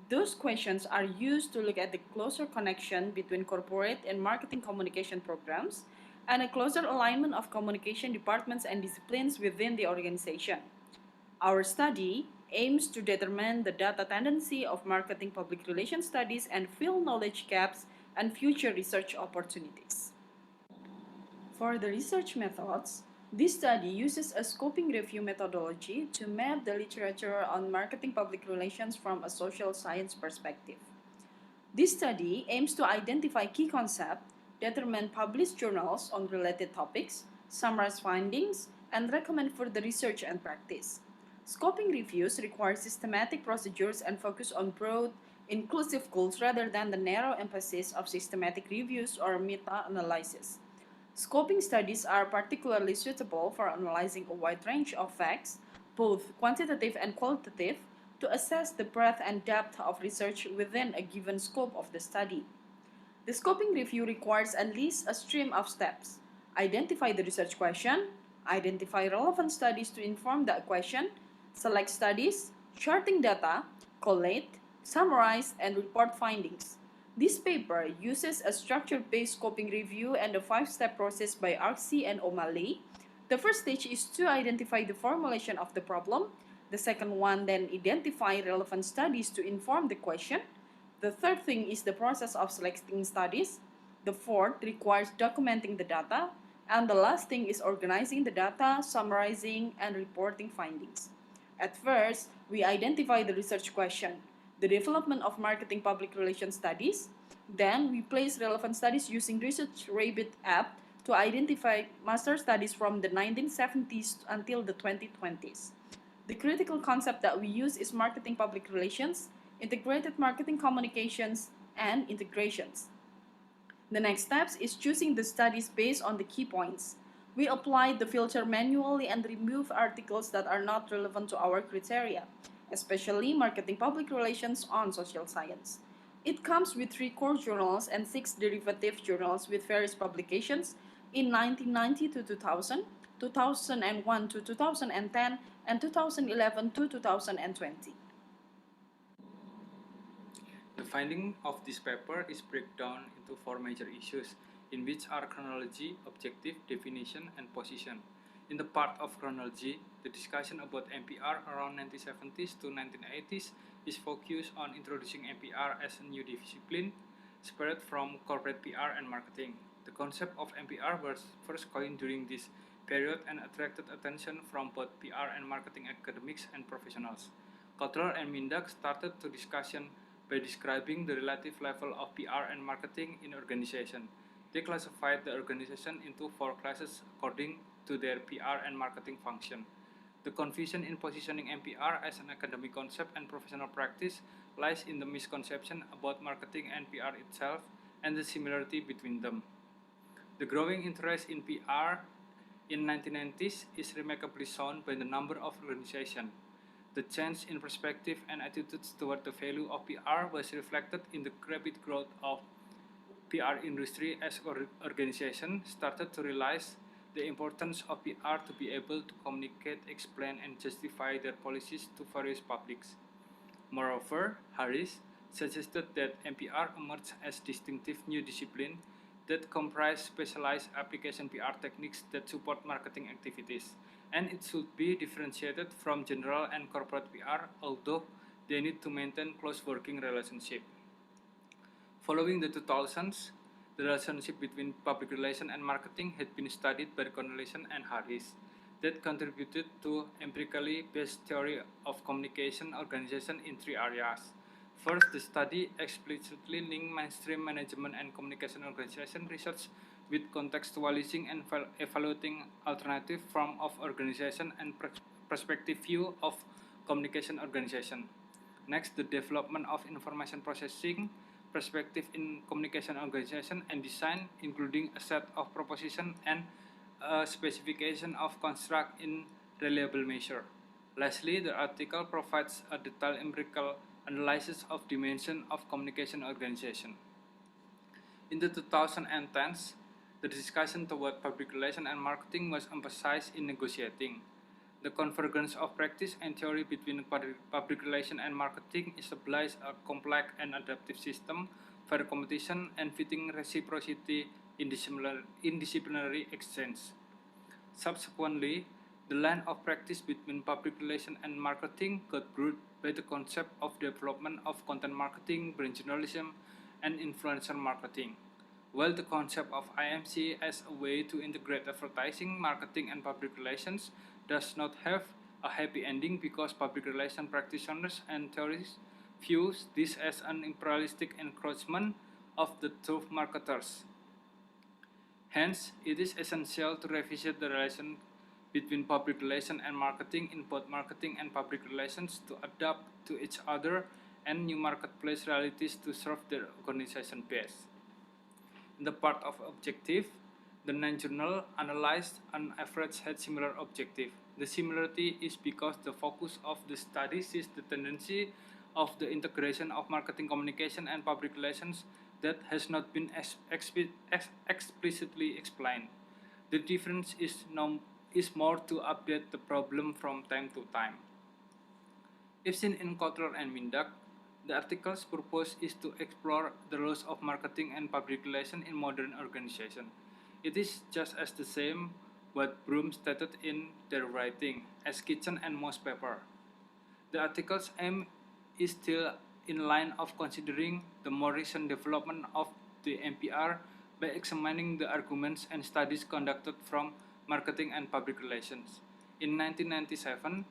those questions are used to look at the closer connection between corporate and marketing communication programs and a closer alignment of communication departments and disciplines within the organization. Our study aims to determine the data tendency of marketing public relations studies and fill knowledge gaps and future research opportunities. For the research methods, this study uses a scoping review methodology to map the literature on marketing public relations from a social science perspective. This study aims to identify key concepts, determine published journals on related topics, summarize findings, and recommend further research and practice. Scoping reviews require systematic procedures and focus on broad, inclusive goals rather than the narrow emphasis of systematic reviews or meta-analysis. Scoping studies are particularly suitable for analyzing a wide range of facts, both quantitative and qualitative, to assess the breadth and depth of research within a given scope of the study. The scoping review requires at least a stream of steps. Identify the research question, identify relevant studies to inform that question, select studies, charting data, collate, summarize, and report findings. This paper uses a structure-based scoping review and a 5-step process by Arksy and O'Malley. The first stage is to identify the formulation of the problem. The second one then identify relevant studies to inform the question. The third thing is the process of selecting studies. The fourth requires documenting the data. And the last thing is organizing the data, summarizing, and reporting findings. At first, we identify the research question, the development of marketing public relations studies. Then, we place relevant studies using Research Rabbit app to identify master studies from the 1970s until the 2020s. The critical concept that we use is marketing public relations, integrated marketing communications, and integrations. The next steps is choosing the studies based on the key points. We apply the filter manually and remove articles that are not relevant to our criteria, especially marketing public relations on social science. It comes with 3 core journals and 6 derivative journals with various publications in 1990 to 2000, 2001 to 2010, and 2011 to 2020. The finding of this paper is breakdown into 4 major issues, in which are chronology, objective, definition, and position. In the part of chronology, the discussion about MPR around 1970s to 1980s is focused on introducing MPR as a new discipline, separate from corporate PR and marketing. The concept of MPR was first coined during this period and attracted attention from both PR and marketing academics and professionals. Kotler and Mindak started the discussion by describing the relative level of PR and marketing in organization. They classified the organization into 4 classes according to their PR and marketing function. The confusion in positioning MPR as an academic concept and professional practice lies in the misconception about marketing and PR itself and the similarity between them. The growing interest in PR in 1990s is remarkably shown by the number of organizations. The change in perspective and attitudes toward the value of PR was reflected in the rapid growth of PR industry as organizations started to realize the importance of PR to be able to communicate, explain, and justify their policies to various publics. Moreover, Harris suggested that MPR emerged as distinctive new discipline that comprise specialized application PR techniques that support marketing activities, and it should be differentiated from general and corporate PR, although they need to maintain close working relationship. Following the 2000s, the relationship between public relations and marketing had been studied by Cornelissen and Harris, that contributed to empirically based theory of communication organization in 3 areas. First, the study explicitly linked mainstream management and communication organization research with contextualizing and evaluating alternative form of organization and perspective view of communication organization. Next, the development of information processing perspective in communication organization and design, including a set of proposition and a specification of construct in reliable measure. Lastly, the article provides a detailed empirical analysis of dimension of communication organization. In the 2010s, the discussion toward public relations and marketing was emphasized in negotiating. The convergence of practice and theory between public relations and marketing established a complex and adaptive system for competition and fitting reciprocity in disciplinary exchange. Subsequently, the line of practice between public relations and marketing got blurred by the concept of development of content marketing, brand journalism, and influencer marketing. While the concept of IMC as a way to integrate advertising, marketing, and public relations does not have a happy ending because public relations practitioners and theorists view this as an imperialistic encroachment of the true marketers. Hence, it is essential to revisit the relation between public relations and marketing in both marketing and public relations to adapt to each other and new marketplace realities to serve their organization base. In the part of objective, the 9 journals analyzed on average had similar objective. The similarity is because the focus of the study is the tendency of the integration of marketing communication and public relations that has not been explicitly explained. The difference is more to update the problem from time to time. If seen in Kotler and Mindak, the article's purpose is to explore the roles of marketing and public relations in modern organizations. It is just as the same what Broom stated in their writing as Kitchen and Moss paper. The article's aim is still in line of considering the more recent development of the MPR by examining the arguments and studies conducted from marketing and public relations. In 1997,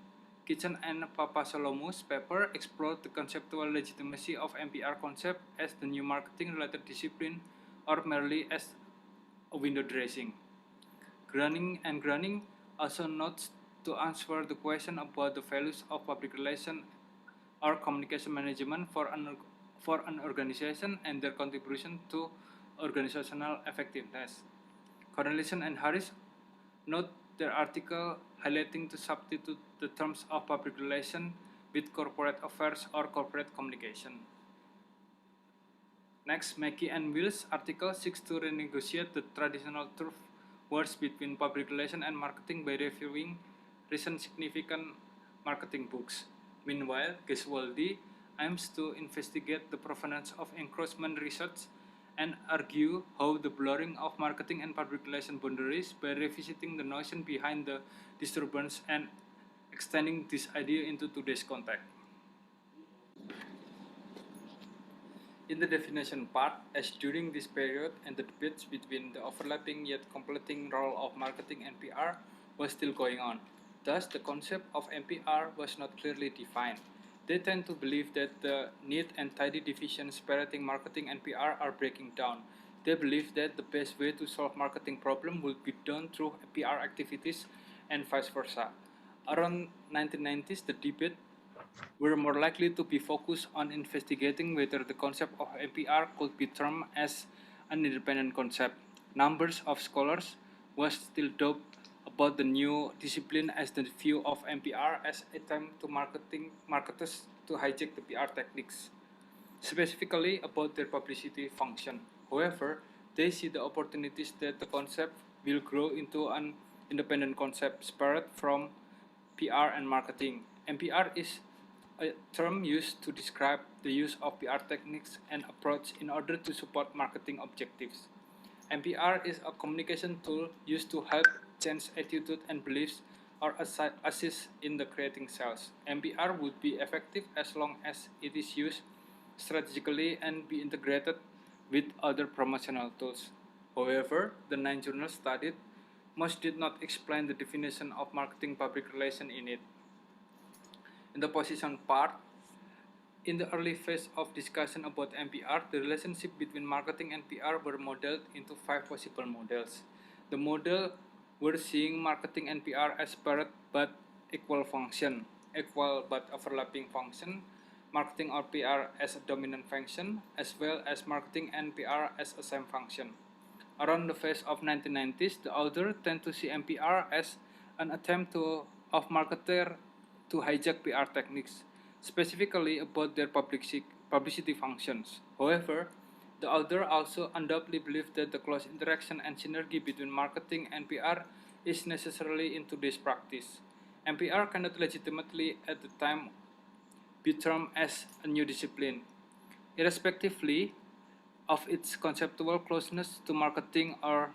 Kitchen and Papasolomu's paper explored the conceptual legitimacy of MPR concept as the new marketing-related discipline or merely as a window dressing. Groening also notes to answer the question about the values of public relations or communication management for an organization and their contribution to organizational effectiveness. Cornelissen and Harris note their article highlighting to substitute the terms of public relations with corporate affairs or corporate communication. Next, Mackey and Will's article seeks to renegotiate the traditional turf works between public relations and marketing by reviewing recent significant marketing books. Meanwhile, Geswaldi aims to investigate the provenance of encroachment research and argue how the blurring of marketing and public relations boundaries by revisiting the notion behind the disturbance and extending this idea into today's context. In the definition part, as during this period and the debates between the overlapping yet completing role of marketing and PR was still going on. Thus, the concept of MPR was not clearly defined. They tend to believe that the neat and tidy divisions separating marketing and PR are breaking down. They believe that the best way to solve marketing problem would be done through PR activities and vice versa. Around 1990s, the debate were more likely to be focused on investigating whether the concept of MPR could be termed as an independent concept. Numbers of scholars was still doubt about the new discipline as the view of MPR as attempt to marketers to hijack the PR techniques, specifically about their publicity function. However, they see the opportunities that the concept will grow into an independent concept separate from PR and marketing. MPR is a term used to describe the use of PR techniques and approach in order to support marketing objectives. MPR is a communication tool used to help change attitude and beliefs or assist in the creating sales. MPR would be effective as long as it is used strategically and be integrated with other promotional tools. However, the 9 journals studied most did not explain the definition of marketing public relation in it. In the position part, in the early phase of discussion about MPR, the relationship between marketing and PR were modeled into 5 possible models. The model were seeing marketing and PR as separate but equal function, equal but overlapping function, marketing or PR as a dominant function, as well as marketing and PR as a same function. Around the phase of 1990s, the author tend to see MPR as an attempt of marketer to hijack PR techniques, specifically about their publicity functions. However, the author also undoubtedly believes that the close interaction and synergy between marketing and PR is necessarily in today's practice. MPR cannot legitimately at the time be termed as a new discipline, irrespectively of its conceptual closeness to marketing or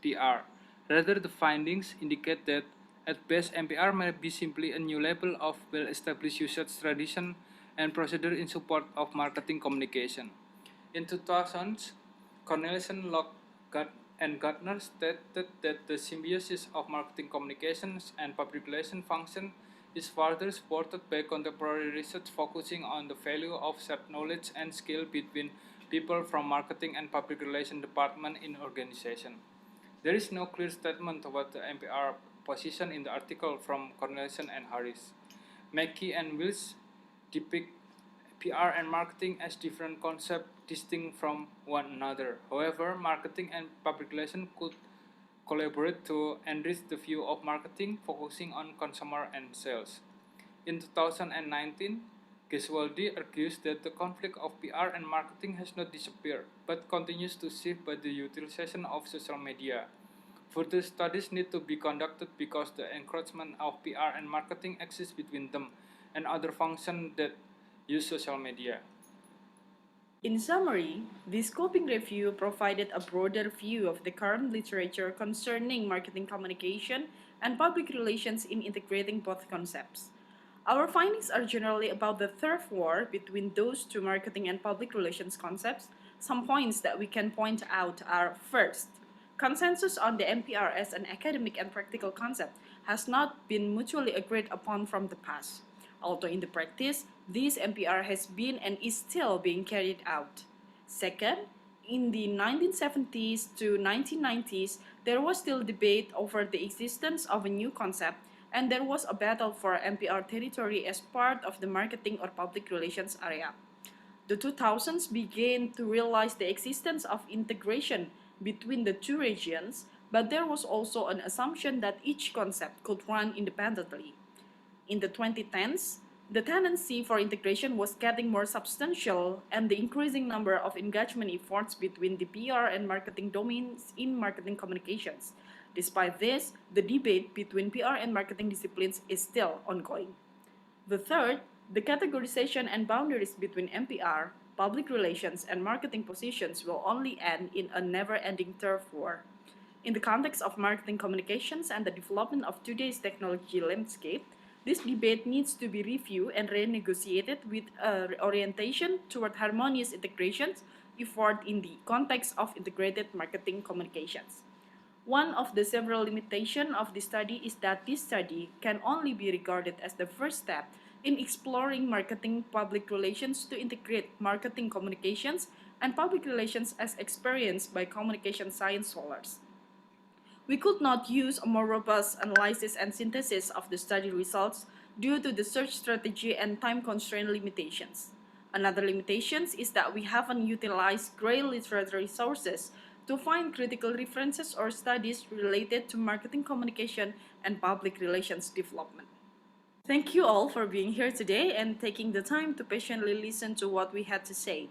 PR. Rather, the findings indicate that at best, MPR may be simply a new label of well-established usage tradition and procedure in support of marketing communication. In 2000s, Cornelissen, Locke, and Gardner stated that the symbiosis of marketing communications and public relation function is further supported by contemporary research focusing on the value of shared knowledge and skill between people from marketing and public relation department in organization. There is no clear statement about the MPR position in the article from Cornelissen and Harris. Mackey and Wills depict PR and marketing as different concepts distinct from one another. However, marketing and public relations could collaborate to enrich the view of marketing, focusing on consumer and sales. In 2019, Geswaldi argues that the conflict of PR and marketing has not disappeared, but continues to shift by the utilization of social media. Further studies need to be conducted because the encroachment of PR and marketing exists between them and other functions that use social media. In summary, this scoping review provided a broader view of the current literature concerning marketing communication and public relations in integrating both concepts. Our findings are generally about the turf war between those two marketing and public relations concepts. Some points that we can point out are: first, consensus on the MPR as an academic and practical concept has not been mutually agreed upon from the past, although in the practice, this MPR has been and is still being carried out. Second, in the 1970s to 1990s, there was still debate over the existence of a new concept, and there was a battle for MPR territory as part of the marketing or public relations area. The 2000s began to realize the existence of integration between the two regions, but there was also an assumption that each concept could run independently. In the 2010s, the tendency for integration was getting more substantial, and the increasing number of engagement efforts between the PR and marketing domains in marketing communications. Despite this, the debate between PR and marketing disciplines is still ongoing. The third, the categorization and boundaries between MPR, public relations, and marketing positions will only end in a never-ending turf war. In the context of marketing communications and the development of today's technology landscape, this debate needs to be reviewed and renegotiated with orientation toward harmonious integrations effort in the context of integrated marketing communications. One of the several limitations of this study is that this study can only be regarded as the first step in exploring marketing public relations to integrate marketing communications and public relations as experienced by communication science scholars. We could not use a more robust analysis and synthesis of the study results due to the search strategy and time constraint limitations. Another limitation is that we haven't utilized gray literature resources to find critical references or studies related to marketing communication and public relations development. Thank you all for being here today and taking the time to patiently listen to what we had to say.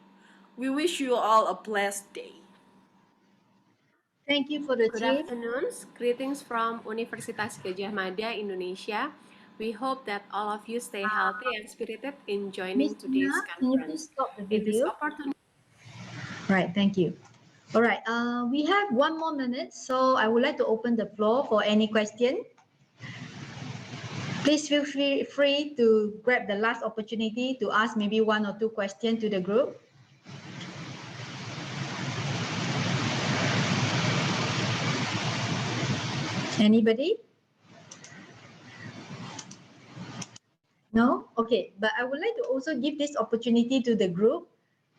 We wish you all a blessed day. Thank you for the Good team. afternoon. Greetings from Universitas Gadjah Mada, Indonesia. We hope that all of you stay healthy and spirited in joining Miss today's Tina, can you please conference. stop the It is video? opportunity. Right, thank you. All right, we have 1 more minute, so I would like to open the floor for any question. Please feel free to grab the last opportunity to ask maybe 1 or 2 questions to the group. Anybody? No? Okay, but I would like to also give this opportunity to the group,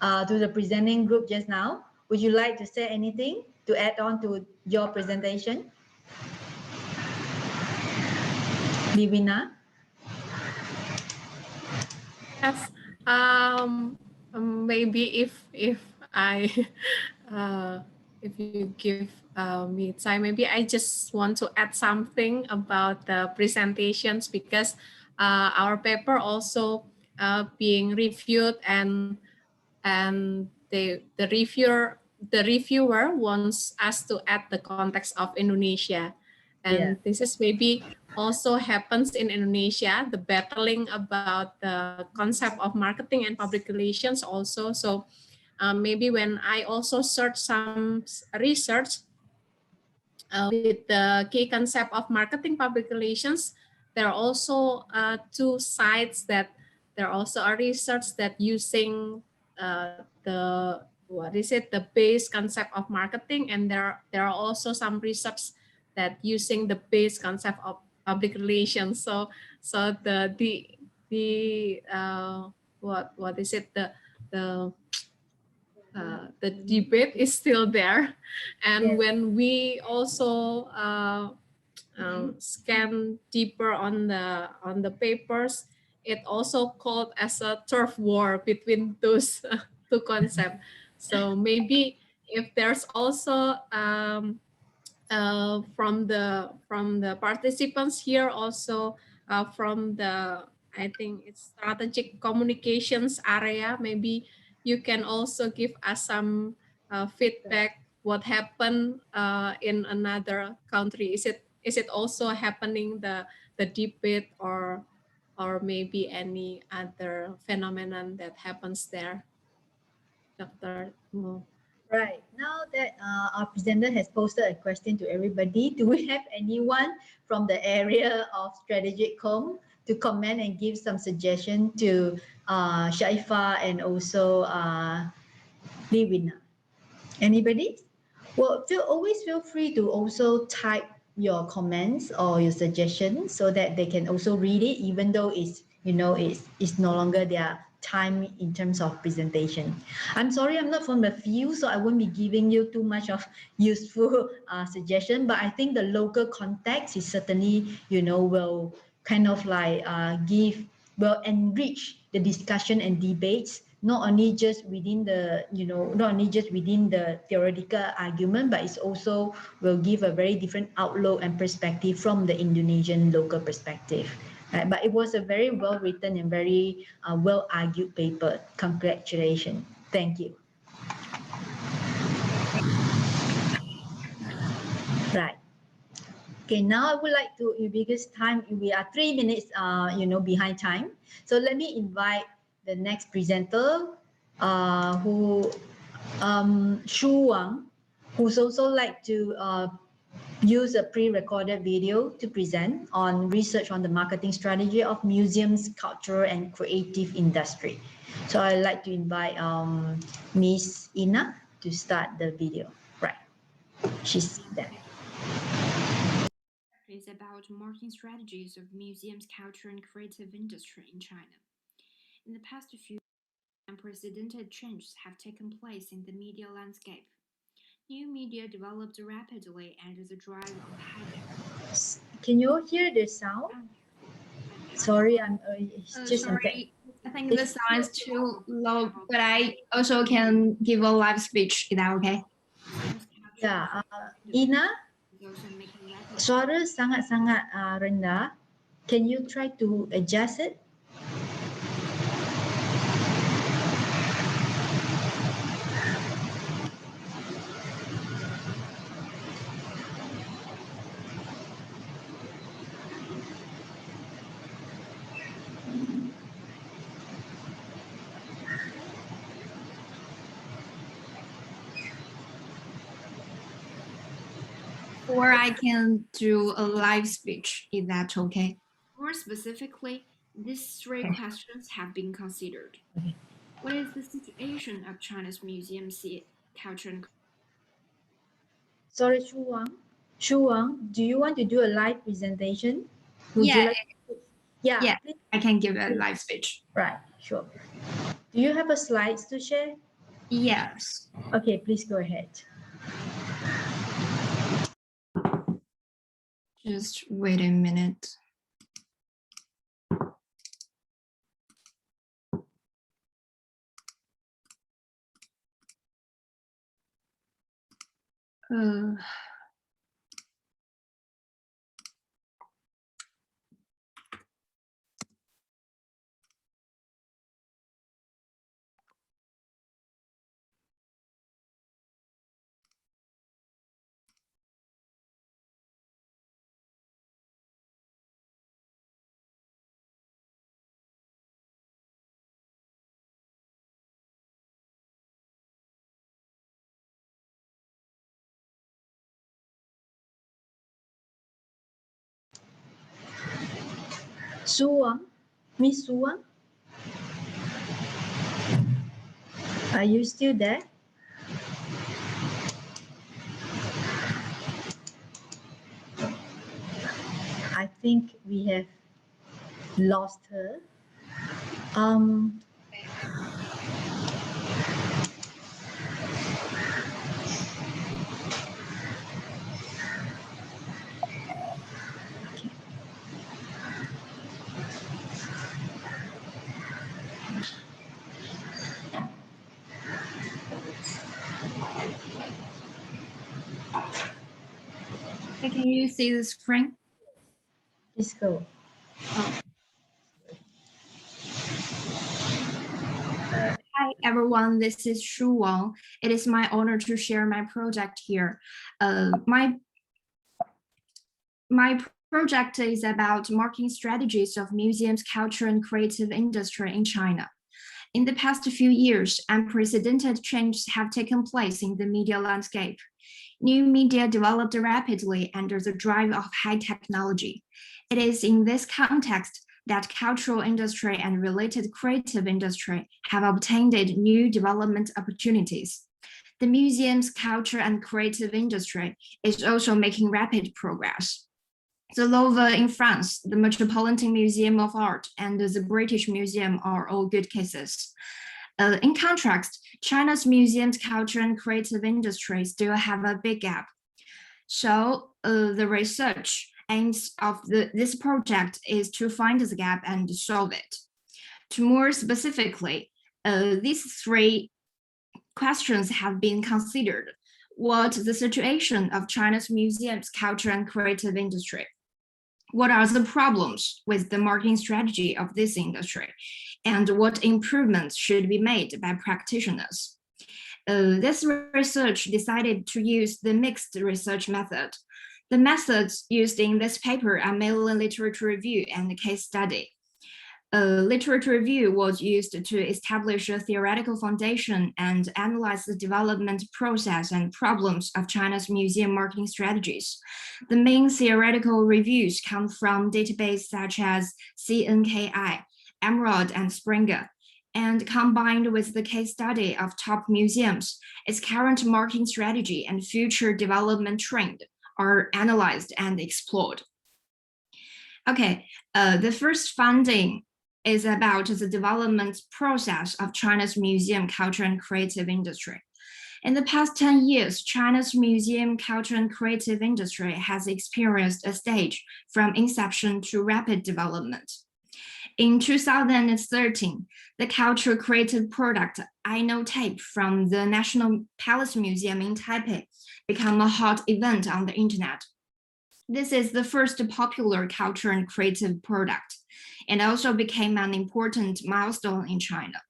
to the presenting group just now. Would you like to say anything to add on to your presentation? Livina? Yes. Maybe if I if you give me time, maybe I just want to add something about the presentations because our paper also being reviewed and the reviewer wants us to add the context of Indonesia, and this is maybe also happens in Indonesia, the battling about the concept of marketing and public relations also. So maybe when I also search some research with the key concept of marketing public relations, there are also 2 sides that there also are research that using the the base concept of marketing, and there are also some research that using the base concept of public relations. So what is it the debate is still there, and when we also scan deeper on the papers, it also called as a turf war between those 2 concepts. So maybe if there's also from the participants here also from the, I think it's strategic communications area, maybe you can also give us some feedback what happened in another country. Is it also happening the debate or maybe any other phenomenon that happens there, Dr. Mo? Right. Now that our presenter has posted a question to everybody, do we have anyone from the area of strategic com to comment and give some suggestion to Shaifa and also Livina? Anybody? Well, always feel free to also type your comments or your suggestions so that they can also read it, even though it's no longer their time in terms of presentation. I'm sorry, I'm not from the field, so I won't be giving you too much of useful suggestion, but I think the local context is certainly, will kind of like will enrich the discussion and debates, not only just within the theoretical argument, but it's also will give a very different outlook and perspective from the Indonesian local perspective. Right? But it was a very well written and very well argued paper. Congratulations. Thank you. Right. Okay, now I would like to, because time, we are 3 minutes, behind time. So let me invite the next presenter, who, Shu Wang, who's also like to use a pre-recorded video to present on research on the marketing strategy of museums, culture, and creative industry. So I'd like to invite Miss Ina to start the video. Right, she's there. Is about marketing strategies of museums, culture, and creative industry in China. In the past few years, unprecedented changes have taken place in the media landscape. New media developed rapidly under the drive of high. Can you hear the sound? Sorry, I'm just sorry. I think the sound is too low, but I also can give a live speech. Is that okay? Yeah, Ina, suara sangat-sangat rendah. Can you try to adjust it? Or I can do a live speech. Is that okay? More specifically, these three questions have been considered. Okay. What is the situation of China's museum culture and... Sorry, Shu Wang, do you want to do a live presentation? Would you like to? Yeah, I can give a live speech. Right, sure. Do you have a slides to share? Yes. Okay, please go ahead. Just wait a minute. Miss Su Wang, are you still there? I think we have lost her. Can you see the screen? Please go. Hi everyone, this is Shu Wang. It is my honor to share my project here. My project is about marketing strategies of museums, culture, and creative industry in China. In the past few years, unprecedented changes have taken place in the media landscape. New media developed rapidly under the drive of high technology. It is in this context that cultural industry and related creative industry have obtained new development opportunities. The museum's culture and creative industry is also making rapid progress. The Louvre in France, the Metropolitan Museum of Art, and the British Museum are all good cases. In contrast, China's museums, culture, and creative industry still have a big gap. So the research aims of this project is to find the gap and solve it. To more specifically, these three questions have been considered. What is the situation of China's museums, culture, and creative industry? What are the problems with the marketing strategy of this industry? And what improvements should be made by practitioners? This research decided to use the mixed research method. The methods used in this paper are mainly literature review and case study. Literature review was used to establish a theoretical foundation and analyze the development process and problems of China's museum marketing strategies. The main theoretical reviews come from databases such as CNKI, Emerald, and Springer, and combined with the case study of top museums, its current marketing strategy and future development trend are analyzed and explored. Okay, the first finding is about the development process of China's museum culture and creative industry. In the past 10 years, China's museum culture and creative industry has experienced a stage from inception to rapid development. In 2013, the cultural creative product Tape from the National Palace Museum in Taipei became a hot event on the internet. This is the first popular culture and creative product, and also became an important milestone in China.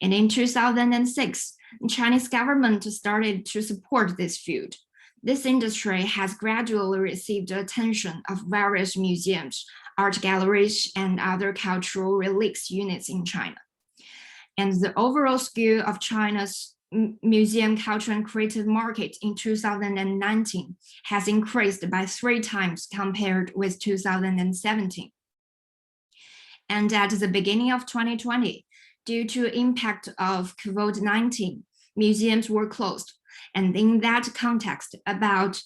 And in 2006, the Chinese government started to support this field. This industry has gradually received the attention of various museums, art galleries, and other cultural relics units in China. And the overall scale of China's museum culture and creative market in 2019 has increased by 3 times compared with 2017. And at the beginning of 2020, due to impact of COVID-19, museums were closed. And in that context, about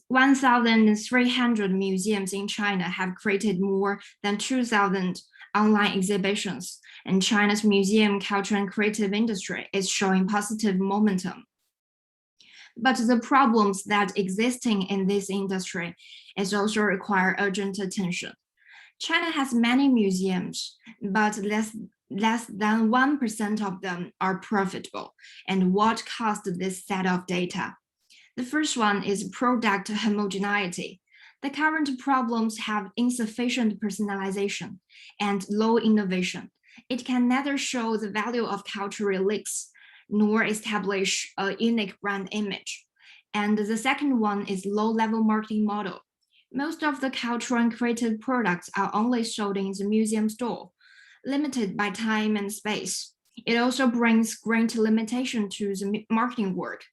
1,300 museums in China have created more than 2,000 online exhibitions, and China's museum culture and creative industry is showing positive momentum. But the problems that existing in this industry is also require urgent attention. China has many museums, but less than 1% of them are profitable. And what caused this set of data? The first one is product homogeneity. The current problems have insufficient personalization and low innovation. It can neither show the value of cultural relics nor establish a unique brand image. And the second one is low-level marketing model. Most of the cultural and creative products are only sold in the museum store, limited by time and space. It also brings great limitation to the marketing work.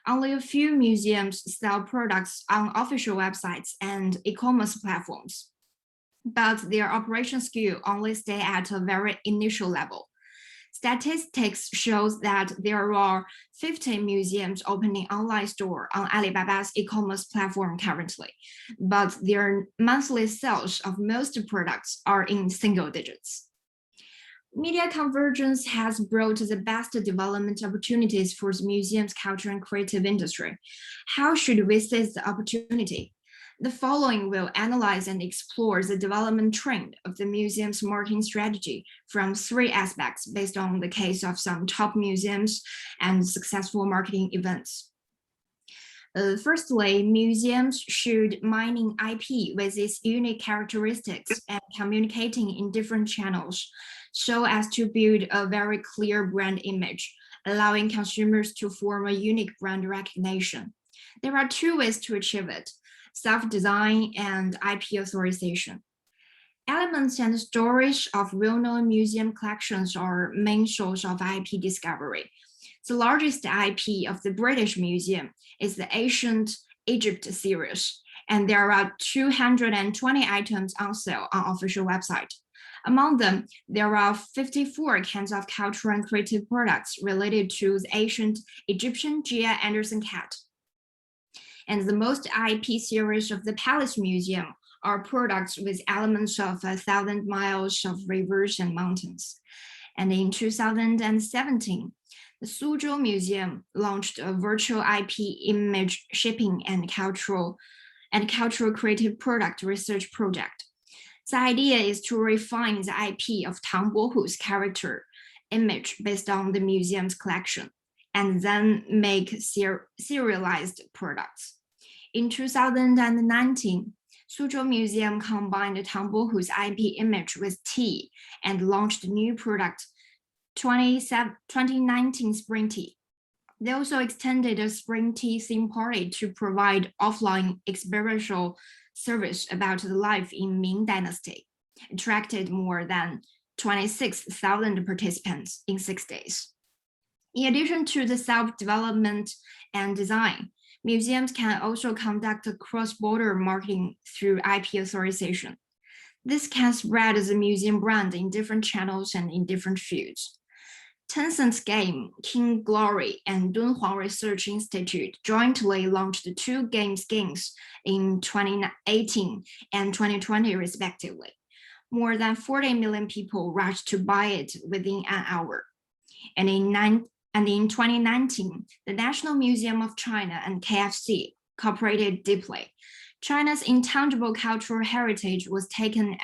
Only a few museums sell products on official websites and e-commerce platforms, but their operation scale only stay at a very initial level. Statistics shows that there are 50 museums opening online store on Alibaba's e-commerce platform currently, but their monthly sales of most products are in single digits. Media convergence has brought the best development opportunities for the museum's culture and creative industry. How should we seize the opportunity? The following will analyze and explore the development trend of the museum's marketing strategy from 3 aspects based on the case of some top museums and successful marketing events. Firstly, museums should mining IP with its unique characteristics and communicating in different channels so as to build a very clear brand image, allowing consumers to form a unique brand recognition. There are 2 ways to achieve it: self-design and IP authorization. Elements and storage of well-known museum collections are main source of IP discovery. The largest IP of the British Museum is the Ancient Egypt series, and there are 220 items on sale on official website. Among them, there are 54 kinds of cultural and creative products related to the ancient Egyptian Gia Anderson cat. And the most IP series of the Palace Museum are products with elements of 1,000 miles of rivers and mountains. And in 2017, the Suzhou Museum launched a virtual IP image shipping and cultural creative product research project. The idea is to refine the IP of Tang Bohu's character image based on the museum's collection, and then make serialized products. In 2019, Suzhou Museum combined Tang Bohu's IP image with tea and launched new product 2019 Spring Tea. They also extended a spring tea theme party to provide offline experiential service about the life in Ming Dynasty, attracted more than 26,000 participants in 6 days. In addition to the self-development and design, museums can also conduct cross-border marketing through IP authorization. This can spread the museum brand in different channels and in different fields. Tencent's game, King Glory, and Dunhuang Research Institute jointly launched 2 game skins in 2018 and 2020 respectively. More than 40 million people rushed to buy it within an hour. And in 2019, the National Museum of China and KFC cooperated deeply. China's intangible cultural heritage was taken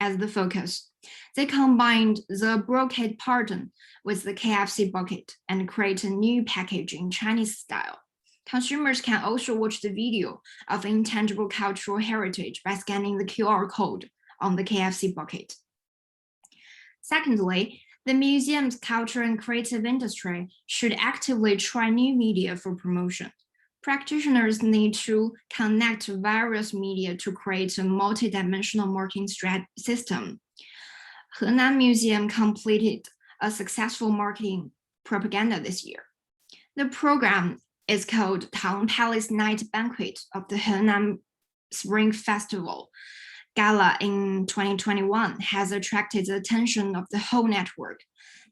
as the focus. They combined the brocade pattern with the KFC bucket and create a new package in Chinese style. Consumers can also watch the video of intangible cultural heritage by scanning the QR code on the KFC bucket. Secondly, the museum's culture and creative industry should actively try new media for promotion. Practitioners need to connect various media to create a multi-dimensional marketing system. Henan Museum completed a successful marketing propaganda this year. The program is called Tang Palace Night Banquet of the Henan Spring Festival Gala in 2021 has attracted the attention of the whole network.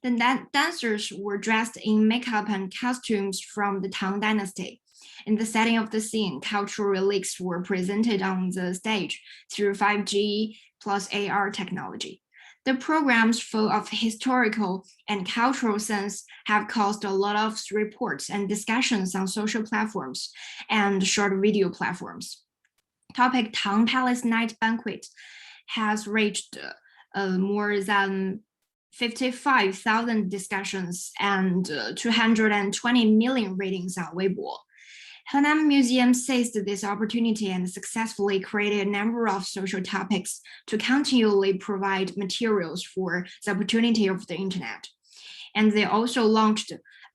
The dancers were dressed in makeup and costumes from the Tang Dynasty. In the setting of the scene, cultural relics were presented on the stage through 5G plus AR technology. The programs full of historical and cultural sense have caused a lot of reports and discussions on social platforms and short video platforms. Topic Tang Palace Night Banquet has reached more than 55,000 discussions and 220 million ratings on Weibo. Henan Museum seized this opportunity and successfully created a number of social topics to continually provide materials for the opportunity of the internet. And they also launched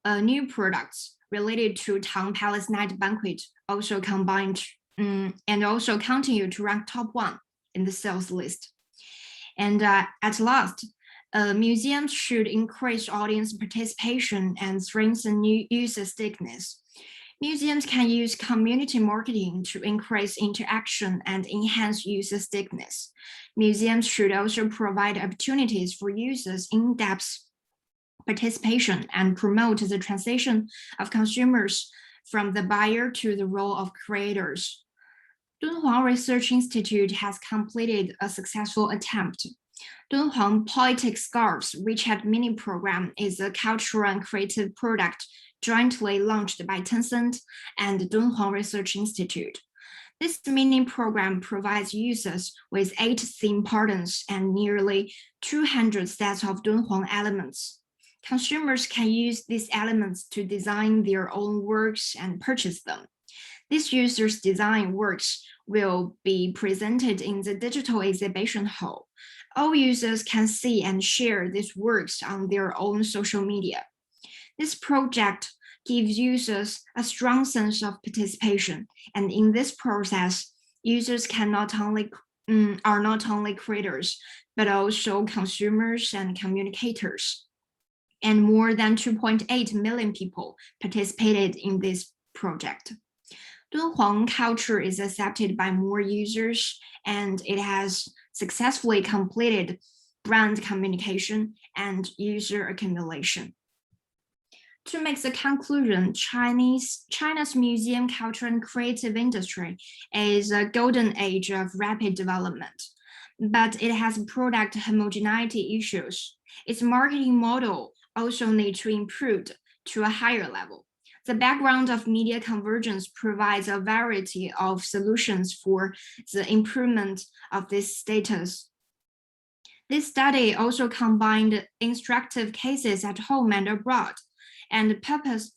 new products related to Tang Palace Night Banquet, also combined and also continue to rank top 1 in the sales list. And at last, museums should increase audience participation and strengthen new user stickiness. Museums can use community marketing to increase interaction and enhance user stickiness. Museums should also provide opportunities for users' in-depth participation and promote the transition of consumers from the buyer to the role of creators. Dunhuang Research Institute has completed a successful attempt. Dunhuang Poetic Scarves WeChat mini program is a cultural and creative product jointly launched by Tencent and Dunhuang Research Institute. This mini program provides users with 8 theme patterns and nearly 200 sets of Dunhuang elements. Consumers can use these elements to design their own works and purchase them. These users' design works will be presented in the digital exhibition hall. All users can see and share these works on their own social media. This project gives users a strong sense of participation, and in this process, users are not only creators, but also consumers and communicators. And more than 2.8 million people participated in this project. Dunhuang culture is accepted by more users, and it has successfully completed brand communication and user accumulation. To make the conclusion, China's museum culture and creative industry is a golden age of rapid development, but it has product homogeneity issues. Its marketing model also needs to improve to a higher level. The background of media convergence provides a variety of solutions for the improvement of this status. This study also combined instructive cases at home and abroad, and proposed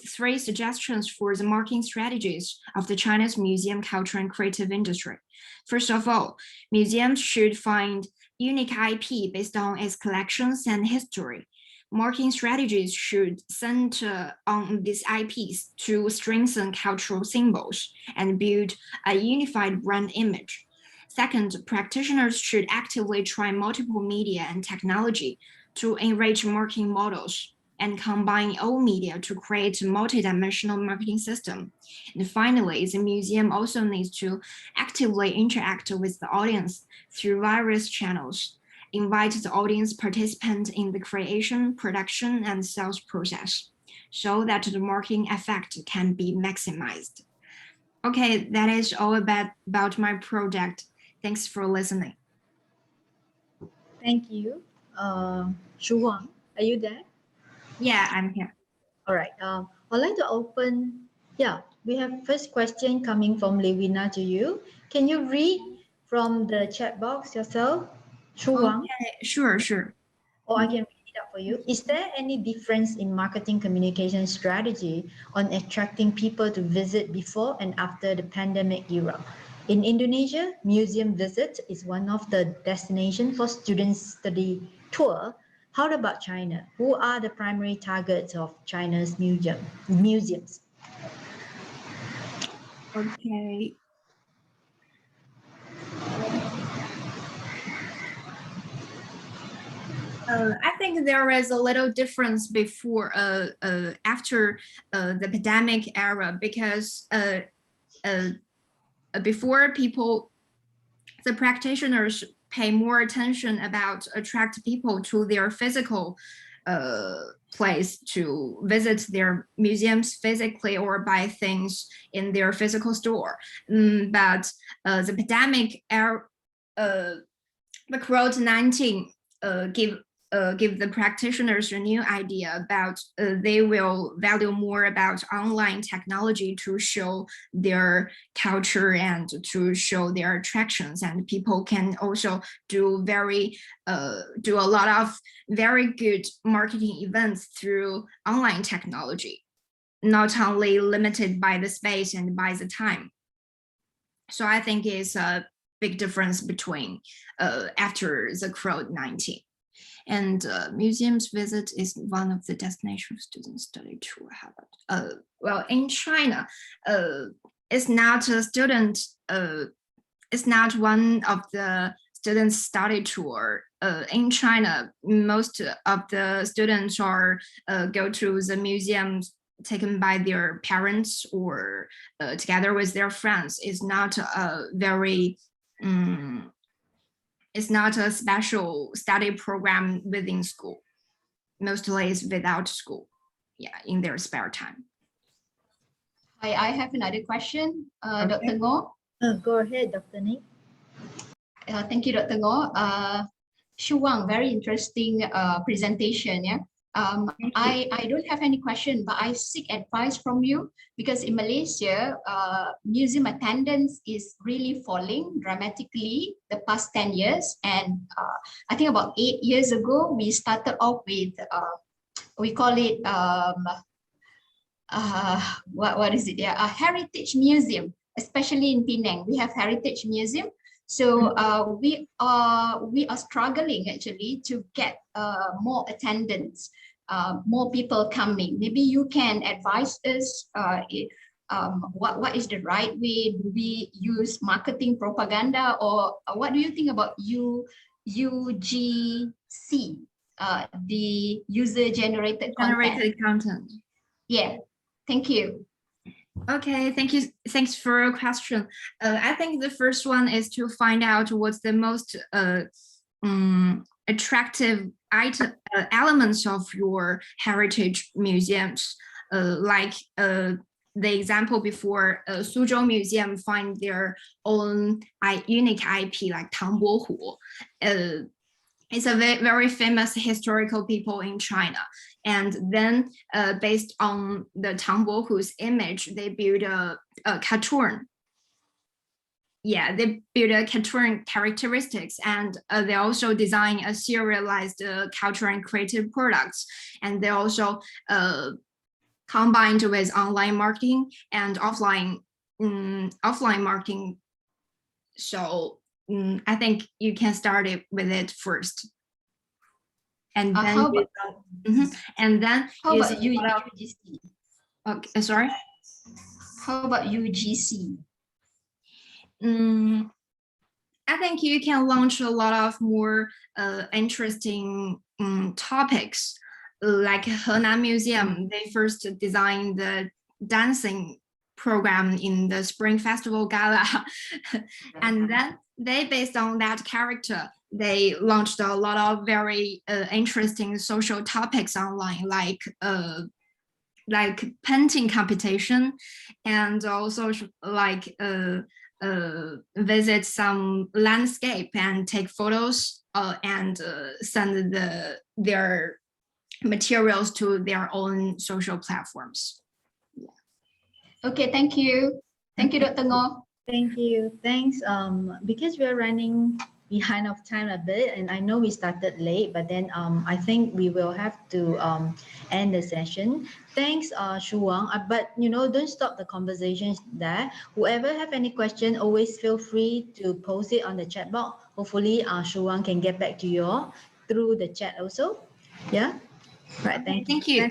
3 suggestions for the marketing strategies of the Chinese museum culture and creative industry. First of all, museums should find unique IP based on its collections and history. marketing strategies should center on these IPs to strengthen cultural symbols and build a unified brand image. Second, practitioners should actively try multiple media and technology to enrich marketing models and combine all media to create a multidimensional marketing system. And finally, the museum also needs to actively interact with the audience through various channels, invite the audience participant in the creation, production, and sales process so that the marketing effect can be maximized. Okay, that is all about my project. Thanks for listening. Thank you. Shu Wang, are you there? Yeah, I'm here. All right. I'd like to open. Yeah, we have first question coming from Lewina to you. Can you read from the chat box yourself, Shu Wang? Okay, sure. Or I can read it up for you. Is there any difference in marketing communication strategy on attracting people to visit before and after the pandemic era? In Indonesia, museum visit is one of the destinations for student study tour. How about China? Who are the primary targets of China's museums? Okay. I think there is a little difference before after the pandemic era, because before the practitioners pay more attention about attract people to their physical place to visit their museums physically or buy things in their physical store. But the pandemic era, the COVID-19 give the practitioners a new idea about they will value more about online technology to show their culture and to show their attractions, and people can also do a lot of very good marketing events through online technology, not only limited by the space and by the time. So I think it's a big difference between after the COVID-19. And museums visit is one of the destinations students study tour have. Well, in China, it's not a student. It's not one of the students study tour. In China, most of the students are go to the museums taken by their parents or together with their friends. It's not a very it's not a special study program within school. Mostly it's without school, yeah, in their spare time. I have another question, Okay. Dr. Ngo. Go ahead, Dr. Nick. Thank you, Dr. Ngo. Shu Wang, very interesting presentation. Yeah. I don't have any question, but I seek advice from you, because in Malaysia, museum attendance is really falling dramatically the past 10 years. And I think about 8 years ago, we started off with, we call it, what is it? Yeah, a heritage museum, especially in Penang. We have heritage museum. So we are struggling actually to get more attendance, more people coming. Maybe you can advise us what is the right way? Do we use marketing propaganda, or what do you think about UGC, the user-generated content? Yeah, thank you. Okay, thank you. Thanks for your question. I think the first one is to find out what's the most attractive elements of your heritage museums. Like the example before, Suzhou Museum find their own unique IP like Tang Bohu. It's a very famous historical people in China. And then based on the Tang Bohu's image, they build a cartoon. Yeah, they build a cartoon characteristics, and they also design a serialized cultural and creative products. And they also combined with online marketing and offline marketing. So I think you can start it with it first. And then how about, and then how is about a lot of- UGC? okay, sorry. How about UGC? I think you can launch a lot of more interesting topics, like Henan Museum. They first designed the dancing program in the Spring Festival Gala, and then they, based on that character, they launched a lot of very interesting social topics online, like painting competition, and also like visit some landscape and take photos and send their materials to their own social platforms. Okay, thank you. Thank you, Dr. Ngo. Thank you. Thanks. Because we're running behind of time a bit, and I know we started late, but then I think we will have to end the session. Thanks, Shu Wang. But don't stop the conversations there. Whoever have any question, always feel free to post it on the chat box. Hopefully, Shu Wang can get back to you all through the chat also. Yeah. Right. Thank you.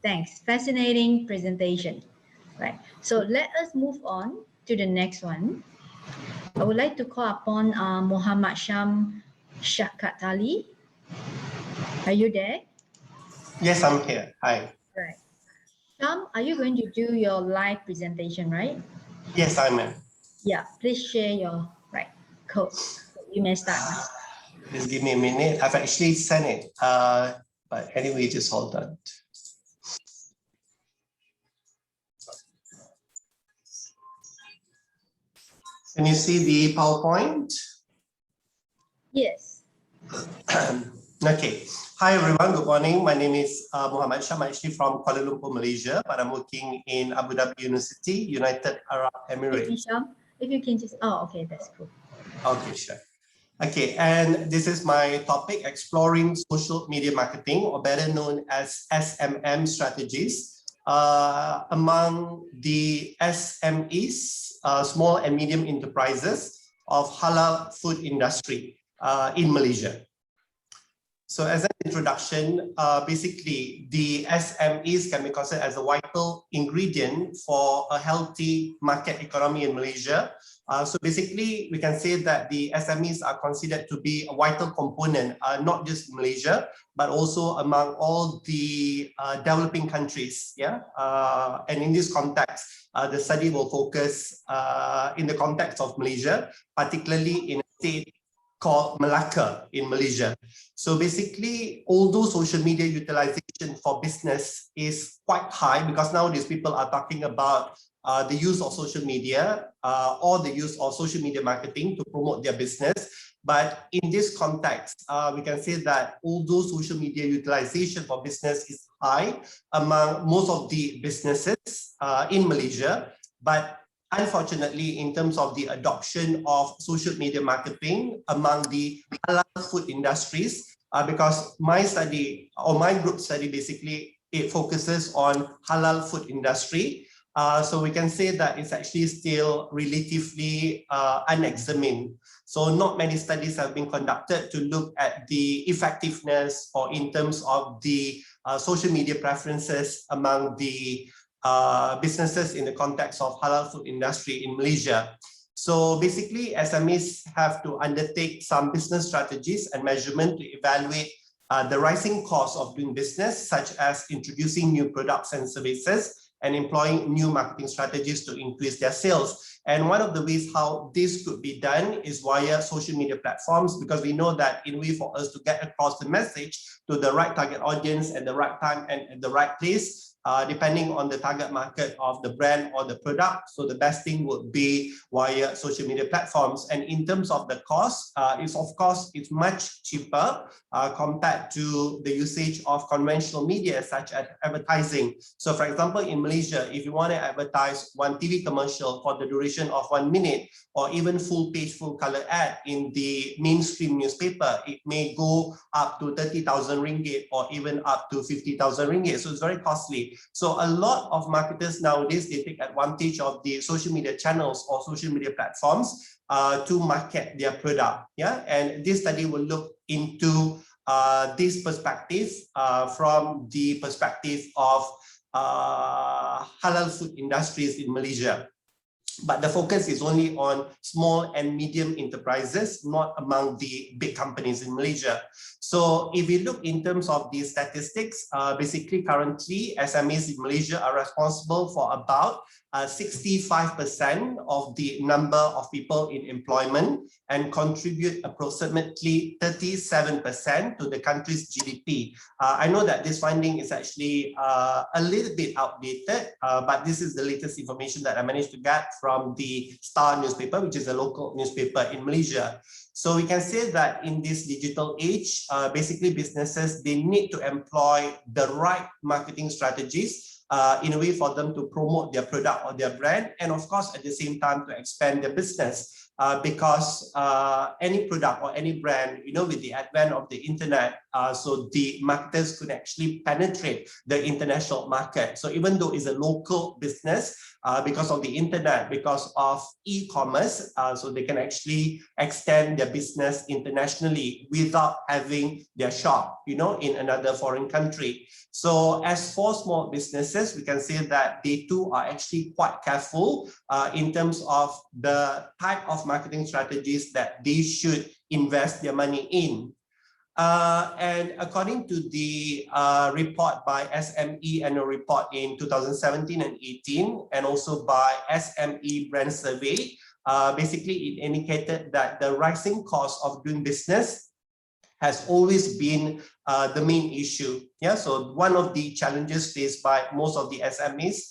Thanks. Fascinating presentation. Right. So let us move on to the next one. I would like to call upon Muhammad Sham Shakatali. Are you there? Yes, I'm here. Hi. Right. Sham, are you going to do your live presentation, right? Yes, I'm in. Yeah, please share your code. You may start. Just give me a minute. I've actually sent it. But anyway, just hold on. Can you see the PowerPoint? Yes. Okay. Hi, everyone. Good morning. My name is Muhammad Sham. I'm actually from Kuala Lumpur, Malaysia, but I'm working in Abu Dhabi University, United Arab Emirates. Sham, if you can just, okay, that's cool. Okay, sure. Okay, and this is my topic, exploring social media marketing, or better known as SMM strategies, among the SMEs, small and medium enterprises of halal food industry in Malaysia. So as an introduction, basically the SMEs can be considered as a vital ingredient for a healthy market economy in Malaysia. So basically, we can say that the SMEs are considered to be a vital component, not just in Malaysia, but also among all the developing countries. Yeah, and in this context, the study will focus in the context of Malaysia, particularly in a state called Malacca in Malaysia. So basically, although social media utilization for business is quite high, because nowadays people are talking about the use of social media or the use of social media marketing to promote their business. But in this context, we can say that although social media utilization for business is high among most of the businesses in Malaysia, but unfortunately, in terms of the adoption of social media marketing among the halal food industries, because my study or my group study, basically, it focuses on halal food industry. So we can say that it's actually still relatively unexamined. So not many studies have been conducted to look at the effectiveness or in terms of the social media preferences among the businesses in the context of halal food industry in Malaysia. So basically, SMEs have to undertake some business strategies and measurement to evaluate the rising costs of doing business, such as introducing new products and services and employing new marketing strategies to increase their sales. And one of the ways how this could be done is via social media platforms, because we know that in order for us to get across the message to the right target audience at the right time and at the right place, depending on the target market of the brand or the product. So the best thing would be via social media platforms. And in terms of the cost, it's much cheaper compared to the usage of conventional media such as advertising. So for example, in Malaysia, if you want to advertise one TV commercial for the duration of 1 minute, or even full page, full color ad in the mainstream newspaper, it may go up to 30,000 ringgit or even up to 50,000 ringgit. So it's very costly. So a lot of marketers nowadays, they take advantage of the social media channels or social media platforms to market their product. Yeah, and this study will look into this perspective from the perspective of halal food industries in Malaysia. But the focus is only on small and medium enterprises, not among the big companies in Malaysia. So if we look in terms of the statistics, basically currently SMEs in Malaysia are responsible for about 65% of the number of people in employment and contribute approximately 37% to the country's GDP. I know that this finding is actually a little bit outdated, but this is the latest information that I managed to get from the Slr newspaper, which is a local newspaper in Malaysia. So we can say that in this digital age, basically businesses, they need to employ the right marketing strategies in a way for them to promote their product or their brand, and of course at the same time to expand their business, because any product or any brand, with the advent of the internet, so the marketers could actually penetrate the international market. So even though it's a local business, because of the internet, because of e-commerce, so they can actually extend their business internationally without having their shop, in another foreign country. So as for small businesses, we can say that they too are actually quite careful in terms of the type of marketing strategies that they should invest their money in. And according to the report by SME annual report in 2017 and 18, and also by SME brand survey, basically it indicated that the rising cost of doing business has always been the main issue. Yeah, so one of the challenges faced by most of the SMEs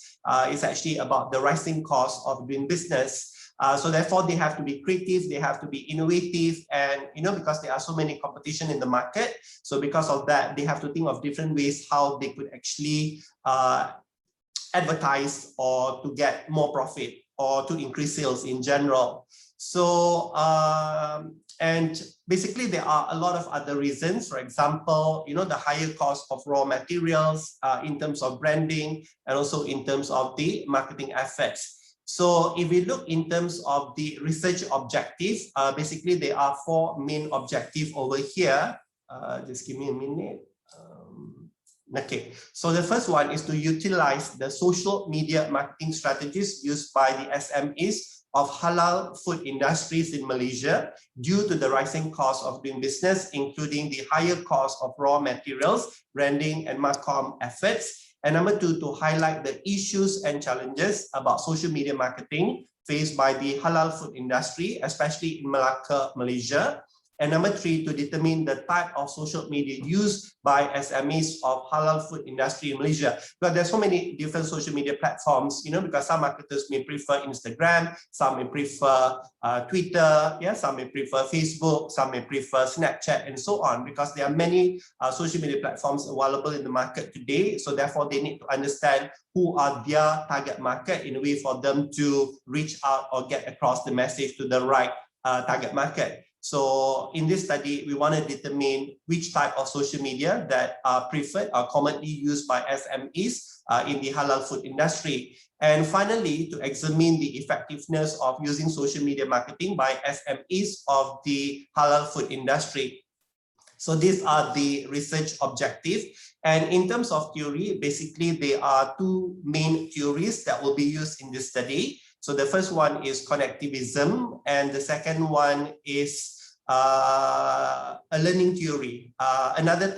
is actually about the rising cost of doing business. So therefore, they have to be creative, they have to be innovative, and because there are so many competition in the market, so because of that, they have to think of different ways how they could actually advertise or to get more profit or to increase sales in general. So and basically there are a lot of other reasons. For example, the higher cost of raw materials in terms of branding, and also in terms of the marketing efforts. So if we look in terms of the research objective, basically there are 4 main objectives over here. Just give me a minute. Okay, so the first one is to utilize the social media marketing strategies used by the SMEs of halal food industries in Malaysia due to the rising cost of doing business, including the higher cost of raw materials, branding, and marcom efforts. And number 2, to highlight the issues and challenges about social media marketing faced by the halal food industry, especially in Malacca, Malaysia. And number 3, to determine the type of social media used by SMEs of halal food industry in Malaysia. Because there's so many different social media platforms, because some marketers may prefer Instagram, some may prefer Twitter, some may prefer Facebook, some may prefer Snapchat, and so on, because there are many social media platforms available in the market today. So therefore, they need to understand who are their target market in a way for them to reach out or get across the message to the right target market. So in this study, we want to determine which type of social media that are preferred or commonly used by SMEs in the halal food industry. And finally, to examine the effectiveness of using social media marketing by SMEs of the halal food industry. So these are the research objectives. And in terms of theory, basically there are 2 main theories that will be used in this study. So the first one is connectivism, and the second one is a learning theory. Another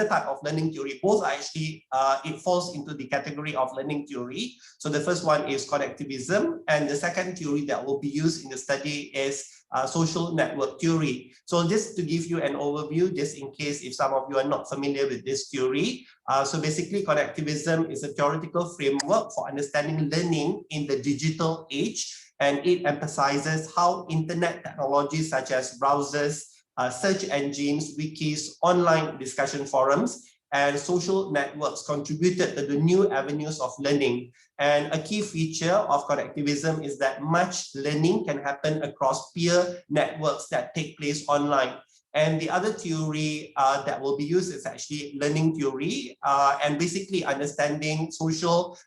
type of learning theory. Both are actually it falls into the category of learning theory. So the first one is connectivism, and the second theory that will be used in the study is social network theory. So just to give you an overview, just in case if some of you are not familiar with this theory, so basically connectivism is a theoretical framework for understanding learning in the digital age, and it emphasizes how internet technologies such as browsers, search engines, wikis, online discussion forums, and social networks contributed to the new avenues of learning. And a key feature of connectivism is that much learning can happen across peer networks that take place online. And the other theory that will be used is actually learning theory, and basically understanding social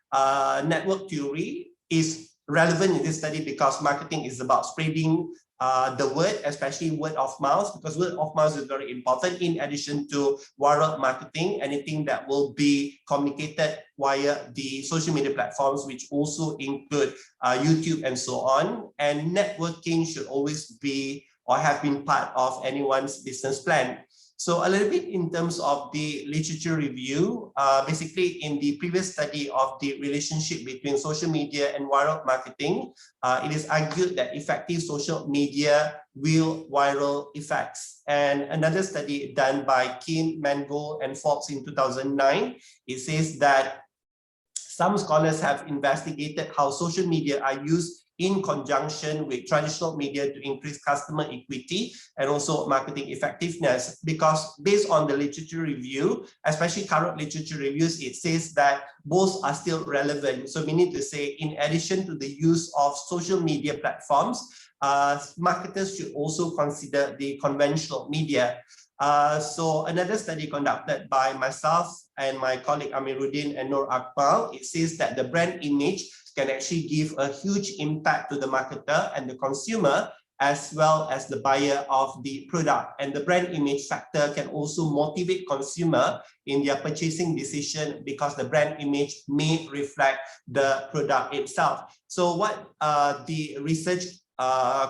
network theory is relevant in this study because marketing is about spreading the word, especially word of mouth, because word of mouth is very important in addition to viral marketing, anything that will be communicated via the social media platforms, which also include YouTube and so on. And networking should always be or have been part of anyone's business plan. So a little bit in terms of the literature review, basically in the previous study of the relationship between social media and viral marketing, it is argued that effective social media will viral effects. And another study done by Keane, Mangold, and Forbes in 2009, it says that some scholars have investigated how social media are used in conjunction with traditional media to increase customer equity and also marketing effectiveness. Because based on the literature review, especially current literature reviews, it says that both are still relevant. So we need to say, in addition to the use of social media platforms, marketers should also consider the conventional media. So another study conducted by myself and my colleague Amiruddin and Nur Akmal, it says that the brand image can actually give a huge impact to the marketer and the consumer, as well as the buyer of the product. And the brand image factor can also motivate consumer in their purchasing decision because the brand image may reflect the product itself. So what the research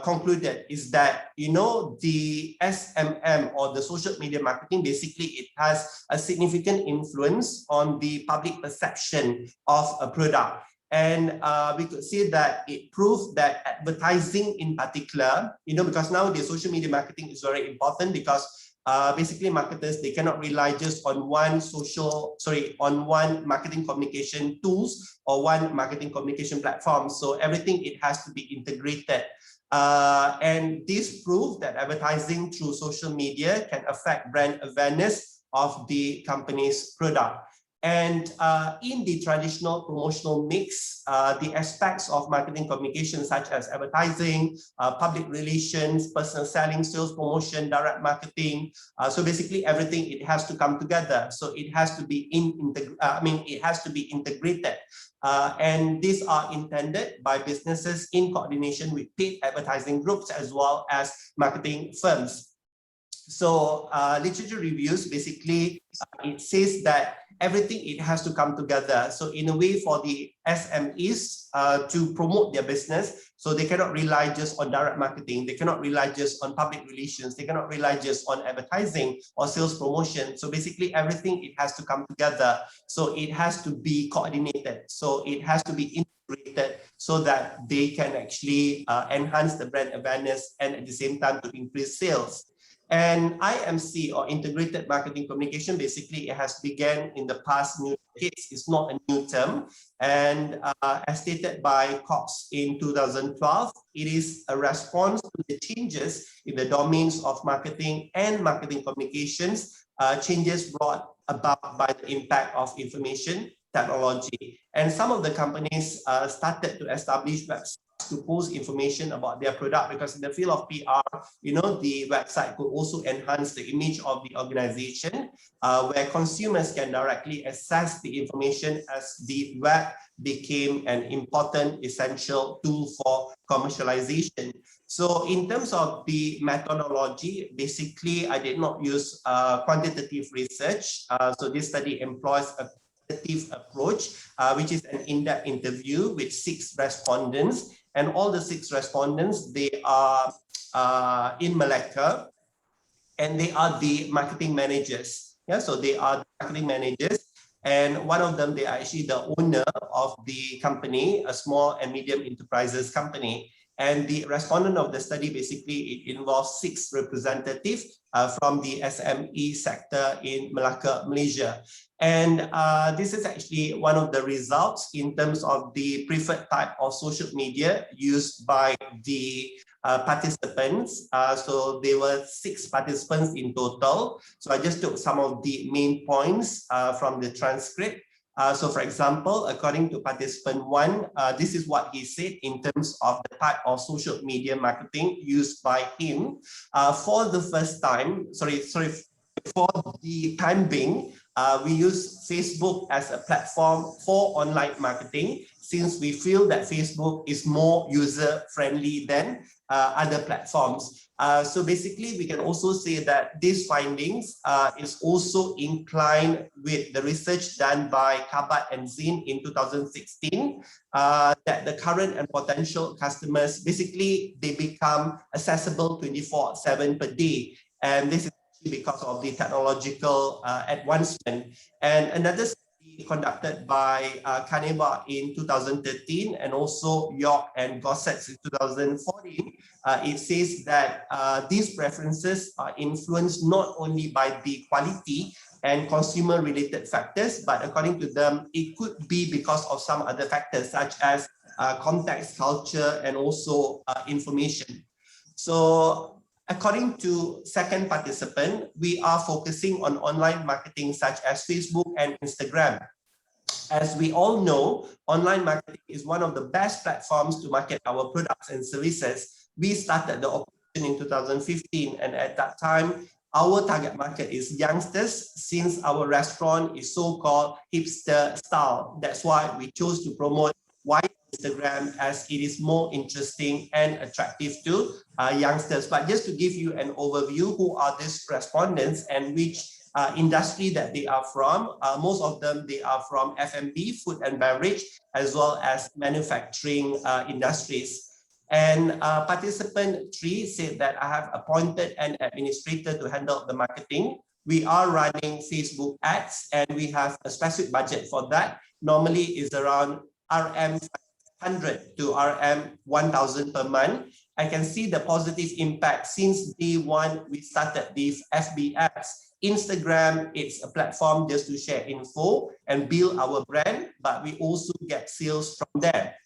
concluded is that, you know, the SMM or the social media marketing, basically it has a significant influence on the public perception of a product. And we could see that it proves that advertising in particular, you know, because nowadays social media marketing is very important because basically marketers, they cannot rely just on one one marketing communication tools or one marketing communication platform. So everything, it has to be integrated. And this proves that advertising through social media can affect brand awareness of the company's product. And in the traditional promotional mix, the aspects of marketing communication such as advertising, public relations, personal selling, sales promotion, direct marketing. So basically everything, it has to come together. So it has to be it has to be integrated. And these are intended by businesses in coordination with paid advertising groups as well as marketing firms. So literature reviews, basically, it says that everything, it has to come together. So in a way, for the SMEs to promote their business, so they cannot rely just on direct marketing, they cannot rely just on public relations, they cannot rely just on advertising or sales promotion. So basically everything, it has to come together. So it has to be coordinated. So it has to be integrated so that they can actually enhance the brand awareness and at the same time to increase sales. And IMC, or integrated marketing communication, basically it has begun in the past new decades. It's not a new term. And as stated by Cox in 2012, it is a response to the changes in the domains of marketing and marketing communications, changes brought about by the impact of information technology. And some of the companies started to establish websites to post information about their product, because in the field of PR, you know, the website could also enhance the image of the organization, where consumers can directly access the information as the web became an important, essential tool for commercialization. So in terms of the methodology, basically, I did not use quantitative research. So this study employs a qualitative approach, which is an in-depth interview with 6 respondents. And all the 6 respondents, they are in Malacca, and they are the marketing managers. Yeah, so they are the marketing managers. And one of them, they are actually the owner of the company, a small and medium enterprises company. And the respondent of the study, basically, it involves 6 representatives from the SME sector in Malacca, Malaysia. And this is actually one of the results in terms of the preferred type of social media used by the participants. So there were 6 participants in total. So I just took some of the main points from the transcript. So for example, according to participant 1, this is what he said in terms of the type of social media marketing used by him. For the first time, for the time being, We use Facebook as a platform for online marketing, since we feel that Facebook is more user-friendly than other platforms. So basically, we can also say that these findings is also inclined with the research done by Kabat and Zin in 2016, that the current and potential customers, basically, they become accessible 24/7 per day. And this is because of the technological advancement. And another study conducted by Kaneba in 2013 and also York and Gossett in 2014, it says that these preferences are influenced not only by the quality and consumer related factors, but according to them, it could be because of some other factors such as context, culture, and also information. So according to second participant, we are focusing on online marketing such as Facebook and Instagram. As we all know, online marketing is one of the best platforms to market our products and services. We started the operation in 2015, and at that time, our target market is youngsters, since our restaurant is so-called hipster style. That's why we chose to promote wide Instagram, as it is more interesting and attractive to youngsters. But just to give you an overview, who are these respondents and which industry that they are from, most of them, they are from F&B, food and beverage, as well as manufacturing industries. And participant 3 said that I have appointed an administrator to handle the marketing. We are running Facebook ads, and we have a specific budget for that. Normally is around RM 100 to RM 1000 per month. I can see the positive impact since day one we started these FB ads. Instagram, it's a platform just to share info and build our brand, but we also get sales from there.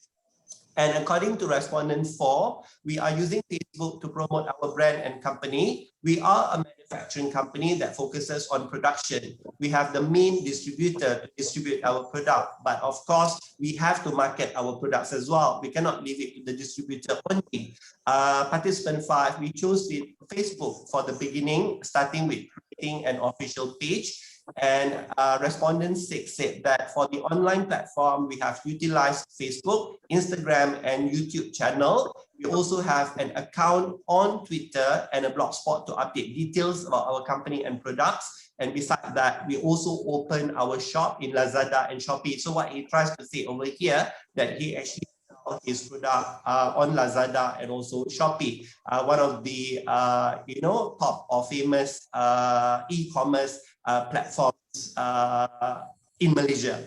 And according to respondent 4, we are using Facebook to promote our brand and company. We are a manufacturing company that focuses on production. We have the main distributor to distribute our product, but of course, we have to market our products as well. We cannot leave it to the distributor only. Participant 5, we chose Facebook for the beginning, starting with creating an official page. And respondent 6 said that for the online platform, we have utilized Facebook, Instagram, and YouTube channel. We also have an account on Twitter and a blogspot to update details about our company and products. And besides that, we also open our shop in Lazada and Shopee. So what he tries to say over here, that he actually sells his product on Lazada and also Shopee, one of the top or famous e-commerce platforms in Malaysia.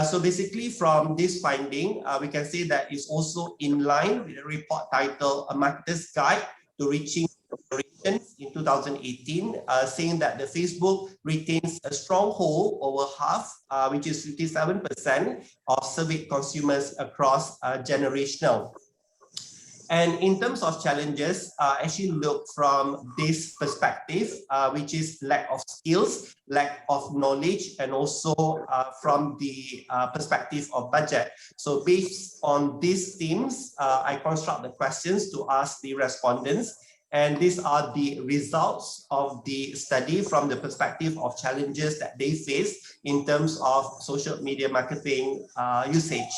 So basically from this finding, we can say that it's also in line with a report titled A Marketer's Guide to Reaching Generations in 2018, saying that the Facebook retains a strong hold over half, which is 57% of surveyed consumers across generational. And in terms of challenges, actually look from this perspective, which is lack of skills, lack of knowledge, and also from the perspective of budget. So based on these themes, I construct the questions to ask the respondents. And these are the results of the study from the perspective of challenges that they face in terms of social media marketing usage.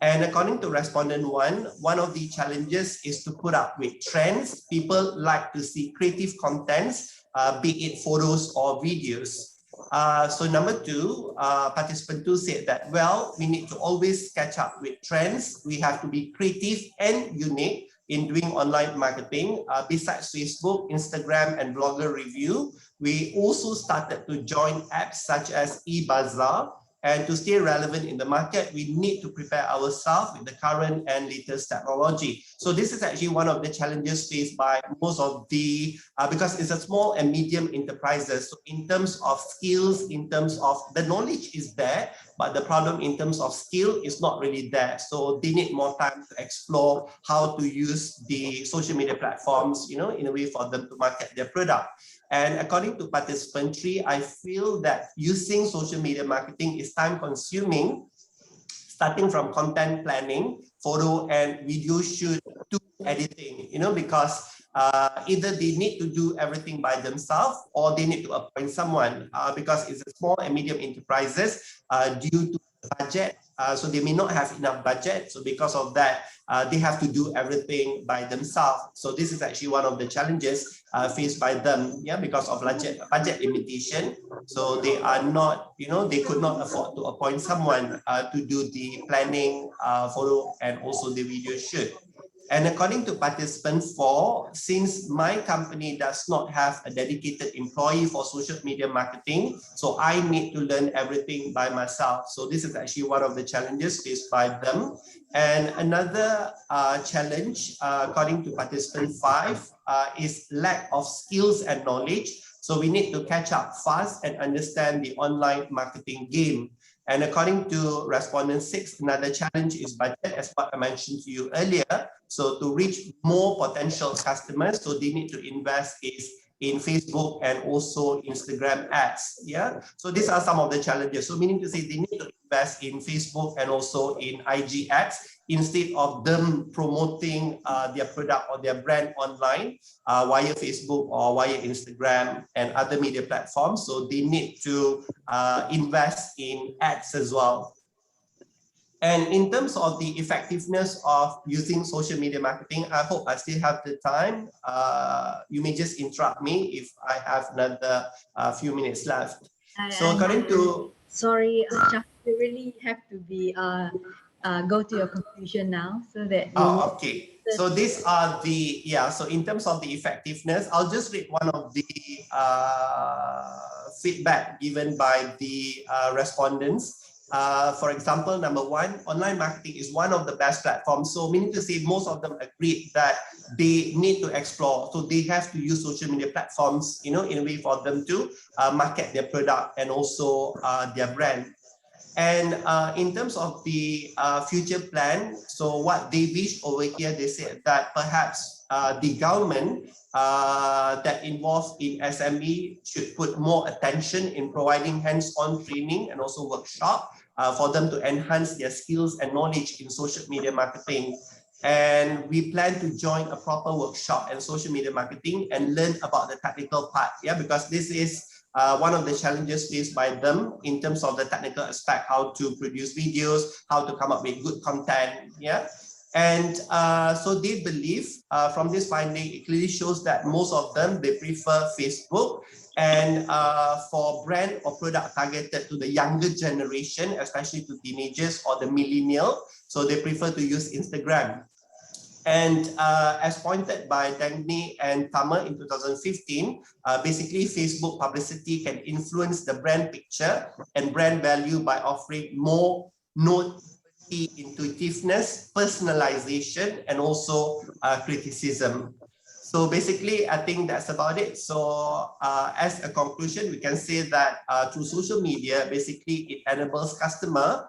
And according to respondent 1, one of the challenges is to put up with trends. People like to see creative contents, be it photos or videos. So number 2, participant 2 said that, well, we need to always catch up with trends. We have to be creative and unique in doing online marketing. Besides Facebook, Instagram, and blogger review, we also started to join apps such as eBazaar. And to stay relevant in the market, we need to prepare ourselves with the current and latest technology. So this is actually one of the challenges faced by most of the, because it's a small and medium enterprises. So in terms of skills, in terms of the knowledge is there, but the problem in terms of skill is not really there. So they need more time to explore how to use the social media platforms, in a way for them to market their product. And according to participant 3, I feel that using social media marketing is time consuming, starting from content planning, photo and video shoot to editing, because either they need to do everything by themselves or they need to appoint someone because it's a small and medium enterprises due to the budget. So they may not have enough budget. So because of that, they have to do everything by themselves. So this is actually one of the challenges faced by them, yeah, because of budget limitation. So they are not, they could not afford to appoint someone to do the planning, photo, and also the video shoot. And according to participant 4, since my company does not have a dedicated employee for social media marketing, so I need to learn everything by myself. So this is actually one of the challenges faced by them. And another challenge, according to participant 5, is lack of skills and knowledge. So we need to catch up fast and understand the online marketing game. And according to respondent 6, another challenge is budget, as what I mentioned to you earlier. So to reach more potential customers, so they need to invest in Facebook and also Instagram ads. Yeah. So these are some of the challenges. So meaning to say they need to invest in Facebook and also in IG ads instead of them promoting their product or their brand online via Facebook or via Instagram and other media platforms. So they need to invest in ads as well. And in terms of the effectiveness of using social media marketing, I hope I still have the time. You may just interrupt me if I have another few minutes left. So according to... Sorry, you really have to be go to your conclusion now so that... okay. So these are the, so in terms of the effectiveness, I'll just read one of the feedback given by the respondents. For example, number 1, online marketing is one of the best platforms. So meaning to say most of them agreed that they need to explore. So they have to use social media platforms, in a way for them to market their product and also their brand. And in terms of the future plan, so what they wish over here, they said that perhaps the government that involved in SME should put more attention in providing hands-on training and also workshop for them to enhance their skills and knowledge in social media marketing. And we plan to join a proper workshop in social media marketing and learn about the technical part, because this is one of the challenges faced by them in terms of the technical aspect, how to produce videos, how to come up with good content, And so they believe from this finding, it clearly shows that most of them, they prefer Facebook. And for brand or product targeted to the younger generation, especially to teenagers or the millennial, so they prefer to use Instagram. And as pointed by Dagny and Tamer in 2015, basically Facebook publicity can influence the brand picture and brand value by offering more noteworthy intuitiveness, personalization, and also criticism. So basically, I think that's about it. So as a conclusion, we can say that through social media, basically it enables customer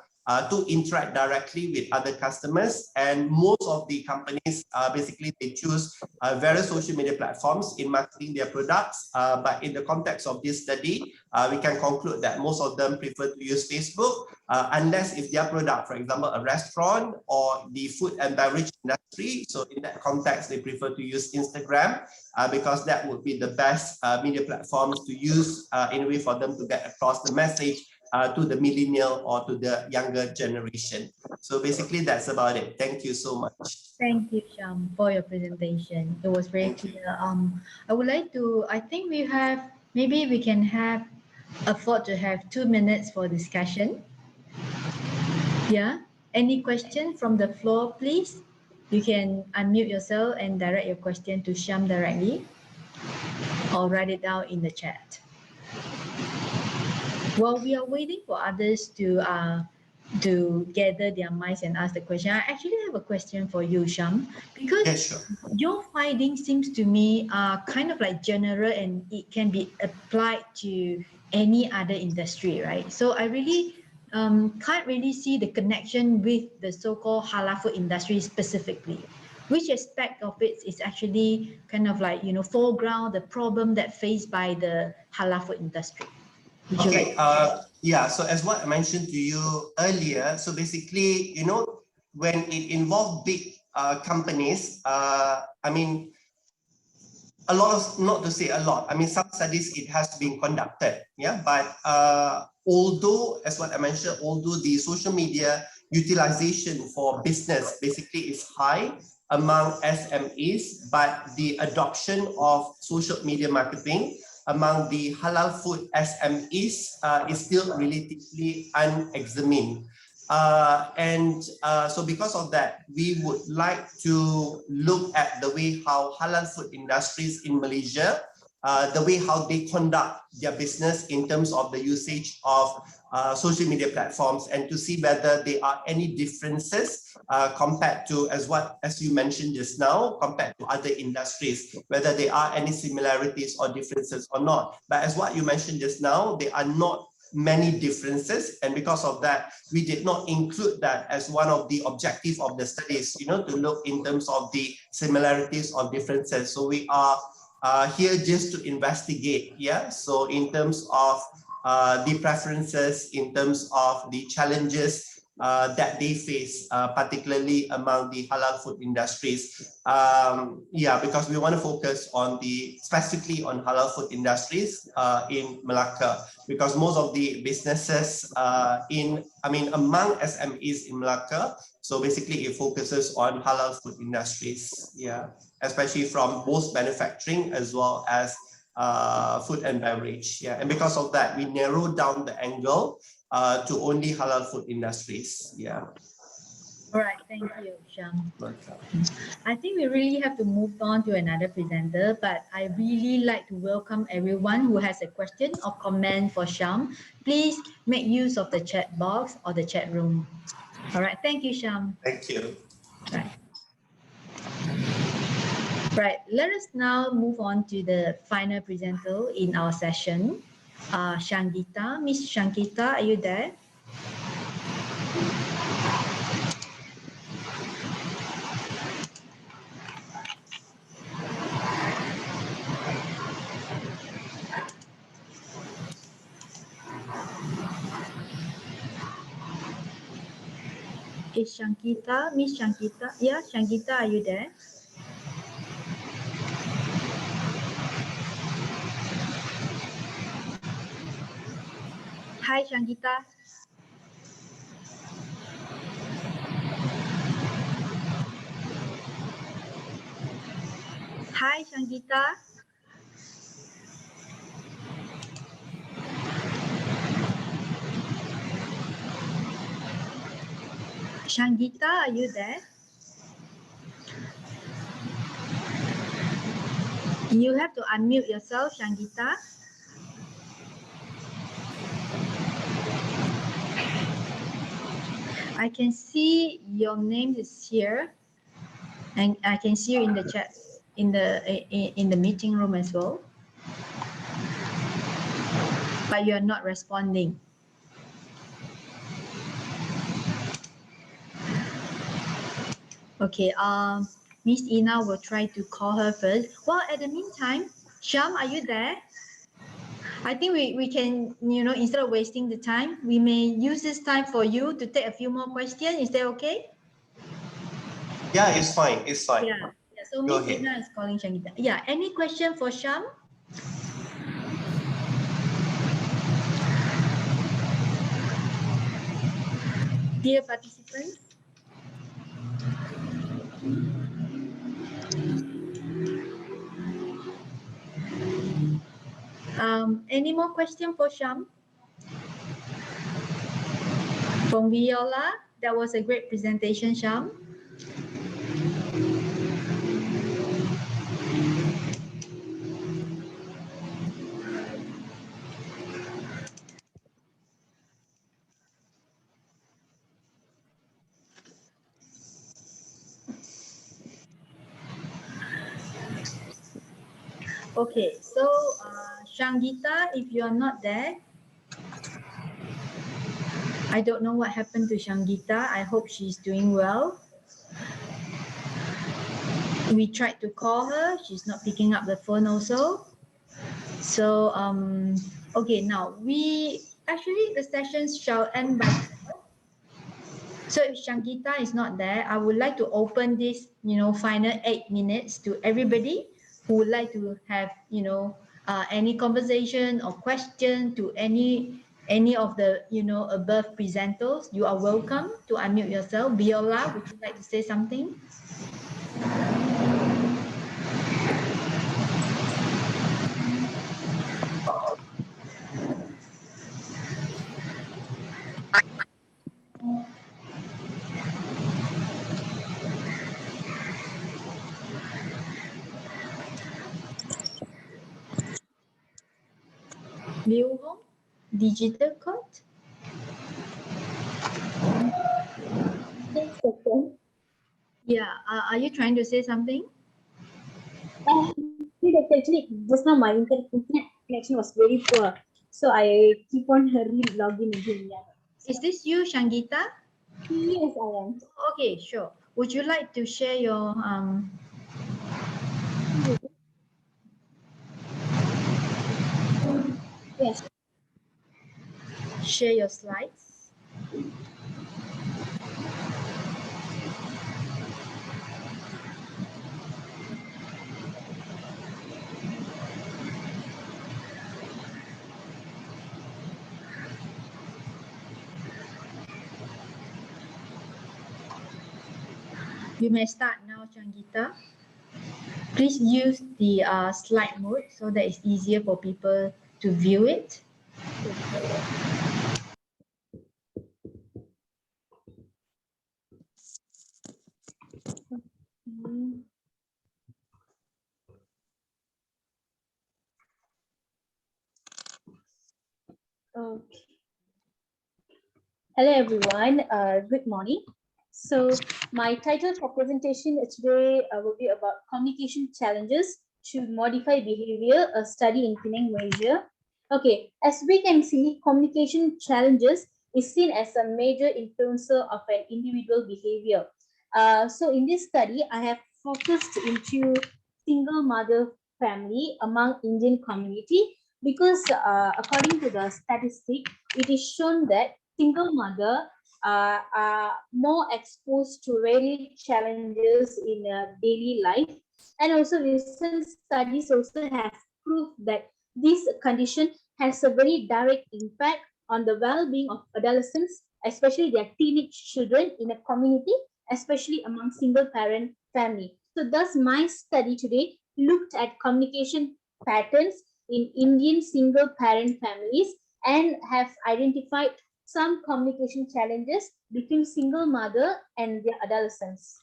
to interact directly with other customers, and most of the companies basically they choose various social media platforms in marketing their products. But in the context of this study, we can conclude that most of them prefer to use Facebook, unless if their product, for example, a restaurant or the food and beverage industry. So in that context, they prefer to use Instagram because that would be the best media platforms to use in a way for them to get across the message to the millennial or to the younger generation. So basically that's about it. Thank you so much. Thank you, Sham, for your presentation. It was very clear. I would like to, I think maybe we can afford to have 2 minutes for discussion. Yeah, any question from the floor, please? You can unmute yourself and direct your question to Sham directly or write it down in the chat. While we are waiting for others to gather their minds and ask the question, I actually have a question for you, Sham, because your findings seems to me are kind of like general and it can be applied to any other industry, right? So I really can't really see the connection with the so-called halal food industry specifically. Which aspect of it is actually kind of like, foreground the problem that faced by the halal food industry? Okay, so as what I mentioned to you earlier, so basically, when it involves big companies, I mean, a lot of, not to say a lot, I mean, some studies it has been conducted, yeah, but although, as what I mentioned, although the social media utilization for business basically is high among SMEs, but the adoption of social media marketing among the halal food SMEs is still relatively unexamined. So because of that, we would like to look at the way how halal food industries in Malaysia, the way how they conduct their business in terms of the usage of social media platforms, and to see whether there are any differences compared to, as you mentioned just now, compared to other industries, whether there are any similarities or differences or not. But as what you mentioned just now, there are not many differences, and because of that, we did not include that as one of the objectives of the studies, to look in terms of the similarities or differences. So we are here just to investigate, yeah. So in terms of the preferences, in terms of the challenges that they face, particularly among the halal food industries. Because we want to focus on specifically on halal food industries in Malacca, because most of the businesses among SMEs in Malacca, so basically it focuses on halal food industries, especially from both manufacturing as well as food and beverage, and because of that, we narrowed down the angle to only halal food industries. All right, thank you, Sham. I think we really have to move on to another presenter, but I really like to welcome everyone who has a question or comment for Sham. Please make use of the chat box or the chat room. All right, thank you, Sham. Thank you. Right, let us now move on to the final presenter in our session, Shangita. Miss Shangita, are you there? Is Shangita, Miss Shangita? Yeah, Shangita, are you there? Hi, Shangita. Hi, Shangita. Shangita, are you there? You have to unmute yourself, Shangita. I can see your name is here, and I can see you in the chat, in the meeting room as well, but you are not responding. Okay, Miss Ina will try to call her first. Well, at the meantime, Sham, are you there? I think we can, instead of wasting the time, we may use this time for you to take a few more questions. Is that okay? Yeah, it's fine. It's fine. Yeah. So Miss Ina is calling Shangita. Yeah. Any question for Sham? Dear participants. Any more question for Sham? From Viola, that was a great presentation, Sham. Okay, so Shangita, if you are not there, I don't know what happened to Shangita. I hope she's doing well. We tried to call her. She's not picking up the phone also. So, okay, now the sessions shall end by 12. So if Shangita is not there, I would like to open this, final 8 minutes to everybody who would like to have, any conversation or question to any of the, above presenters, you are welcome to unmute yourself. Viola, would you like to say something? Liu Hong, digital code? Yeah, are you trying to say something? Actually, just now my internet connection was very poor, so I keep on logging again. Yeah. Is this you, Shangita? Yes, I am. Okay, sure. Would you like to share your Yes. share your slides? You may start now, Shangita. Please use the slide mode so that it's easier for people to view it. Okay. Hello everyone, good morning. So my title for presentation today will be about communication challenges to modify behavior, a study in Penang, Malaysia. Okay, as we can see, communication challenges is seen as a major influencer of an individual behavior. So in this study, I have focused into single mother family among Indian community because according to the statistic, it is shown that single mother are more exposed to varied challenges in daily life, and also recent studies also have proved that this condition has a very direct impact on the well-being of adolescents, especially their teenage children in a community, especially among single parent family. So thus my study today looked at communication patterns in Indian single parent families and have identified some communication challenges between single mother and their adolescents.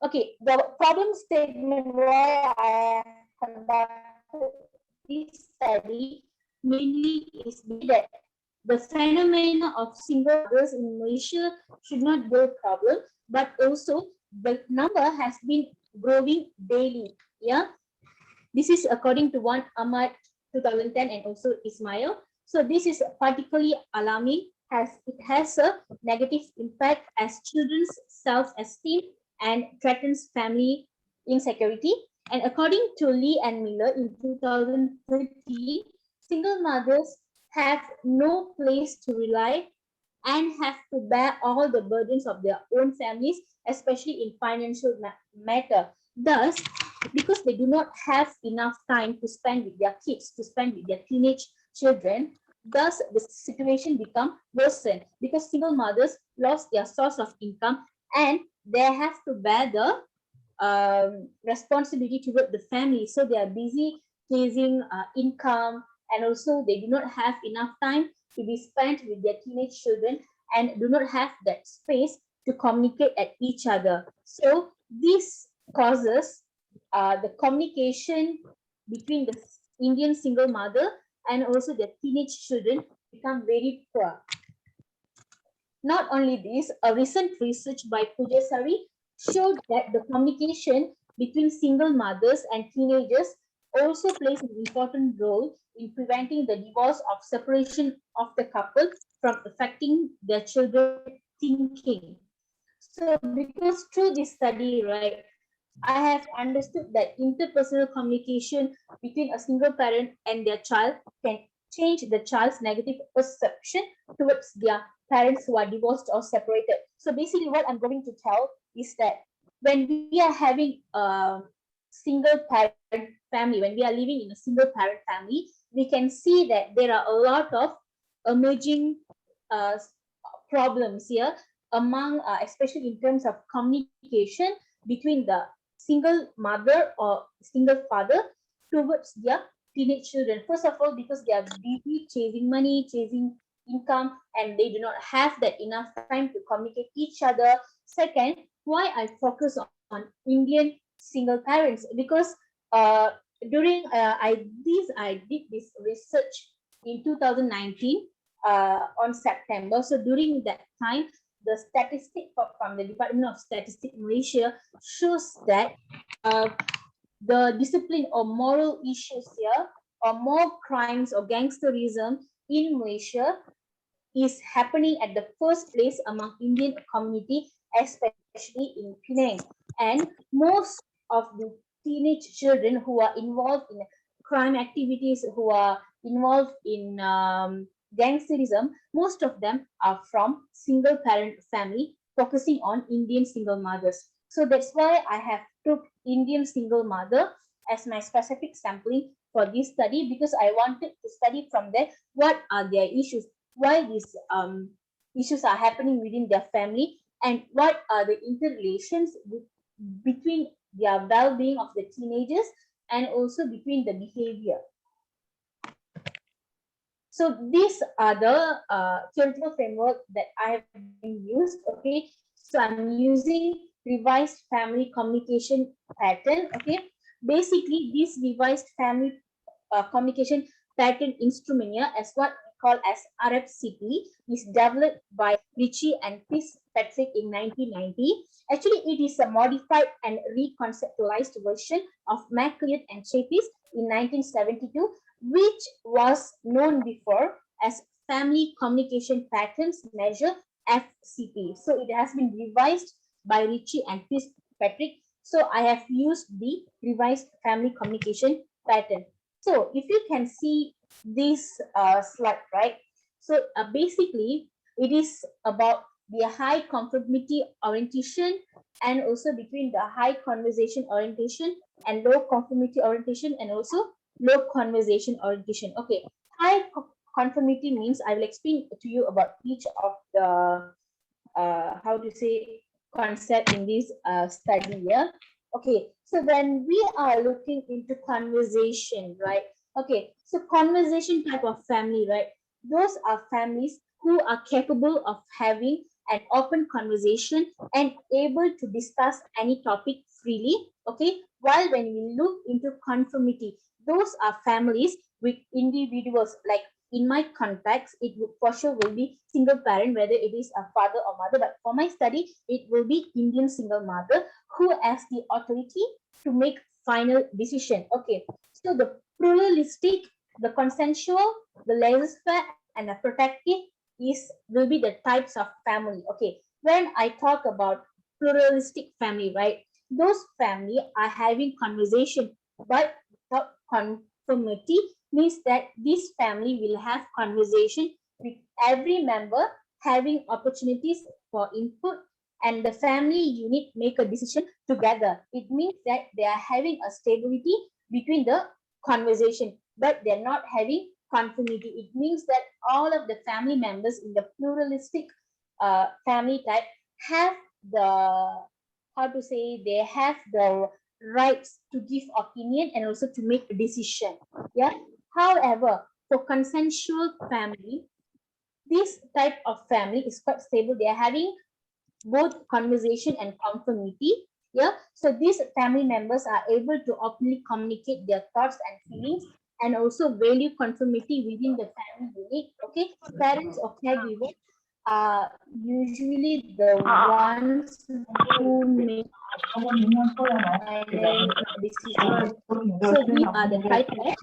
Okay, the problem statement why I have conducted this study mainly is that the phenomena of single mothers in Malaysia should not be a problem, but also the number has been growing daily. Yeah, this is according to one Ahmad 2010 and also Ismail. So this is particularly alarming as it has a negative impact as children's self-esteem and threatens family insecurity. And according to Lee and Miller in 2013, single mothers have no place to rely and have to bear all the burdens of their own families, especially in financial matter. Thus, because they do not have enough time to spend with their kids, to spend with their teenage children, thus the situation become worsened because single mothers lost their source of income and they have to bear the responsibility toward the family. So they are busy chasing income, and also they do not have enough time to be spent with their teenage children and do not have that space to communicate at each other. So this causes the communication between the Indian single mother and also their teenage children become very poor. Not only this, a recent research by Pujasari showed that the communication between single mothers and teenagers also plays an important role in preventing the divorce or separation of the couple from affecting their children's thinking. So because through this study, right, I have understood that interpersonal communication between a single parent and their child can change the child's negative perception towards their parents who are divorced or separated. So basically what I'm going to tell is that when we are having single parent family, when we are living in a single parent family, we can see that there are a lot of emerging problems here among, especially in terms of communication between the single mother or single father towards their teenage children. First of all, because they are busy chasing money, chasing income, and they do not have that enough time to communicate each other. Second, why I focus on Indian single parents, because during I did this research in 2019 on September. So during that time, the statistic from the Department of Statistics Malaysia shows that the discipline or moral issues here, or more crimes or gangsterism in Malaysia, is happening at the first place among Indian community, especially in Penang. And most of the teenage children who are involved in crime activities, who are involved in gangsterism, most of them are from single parent family, focusing on Indian single mothers. So that's why I have took Indian single mother as my specific sampling for this study, because I wanted to study from there what are their issues, why these issues are happening within their family, and what are the interrelations between their well-being of the teenagers and also between the behavior. So these are the theoretical framework that I have been used. Okay, so I'm using revised family communication pattern. Okay, basically this revised family communication pattern instrument here, as what we call as RFCP, is developed by Ritchie and Fitzpatrick in 1990. Actually, it is a modified and reconceptualized version of MacLeod and Chapis in 1972, which was known before as Family Communication Patterns Measure, FCP. So it has been revised by Ritchie and Fitzpatrick. So I have used the revised family communication pattern. So if you can see this slide, right? So basically, it is about the high conformity orientation, and also between the high conversation orientation and low conformity orientation, and also low conversation orientation. Okay, high conformity means, I will explain to you about each of the how to say concept in this study here. Okay, so when we are looking into conversation, right? Okay, so conversation type of family, right? Those are families who are capable of having an open conversation and able to discuss any topic freely. Okay, while when we look into conformity, those are families with individuals, like in my context, it would for sure will be single parent, whether it is a father or mother. But for my study, it will be Indian single mother who has the authority to make final decision. Okay, so the pluralistic, the consensual, the laissez-faire, and the protective will be the types of family. Okay, when I talk about pluralistic family, right? Those family are having conversation, but without conformity, means that this family will have conversation with every member having opportunities for input, and the family unit make a decision together. It means that they are having a stability between the conversation, but they're not having conformity. It means that all of the family members in the pluralistic family type have the, how to say, they have the rights to give opinion and also to make a decision. Yeah. However, for consensual family, this type of family is quite stable. They are having both conversation and conformity. Yeah. So these family members are able to openly communicate their thoughts and feelings, and also value conformity within the family unit. Okay. Parents or caregivers are usually the ones who make decisions. So we are the type of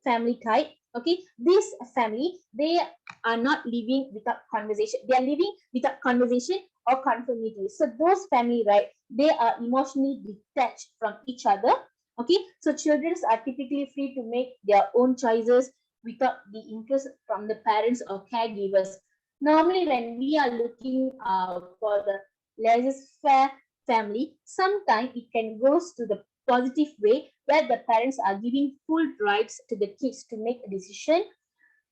family type. Okay, this family, they are not living without conversation. They are living without conversation or conformity. So those family, right, they are emotionally detached from each other. Okay, so children are typically free to make their own choices without the interest from the parents or caregivers. Normally, when we are looking for the laissez-faire family, sometimes it can go to the positive way where the parents are giving full rights to the kids to make a decision.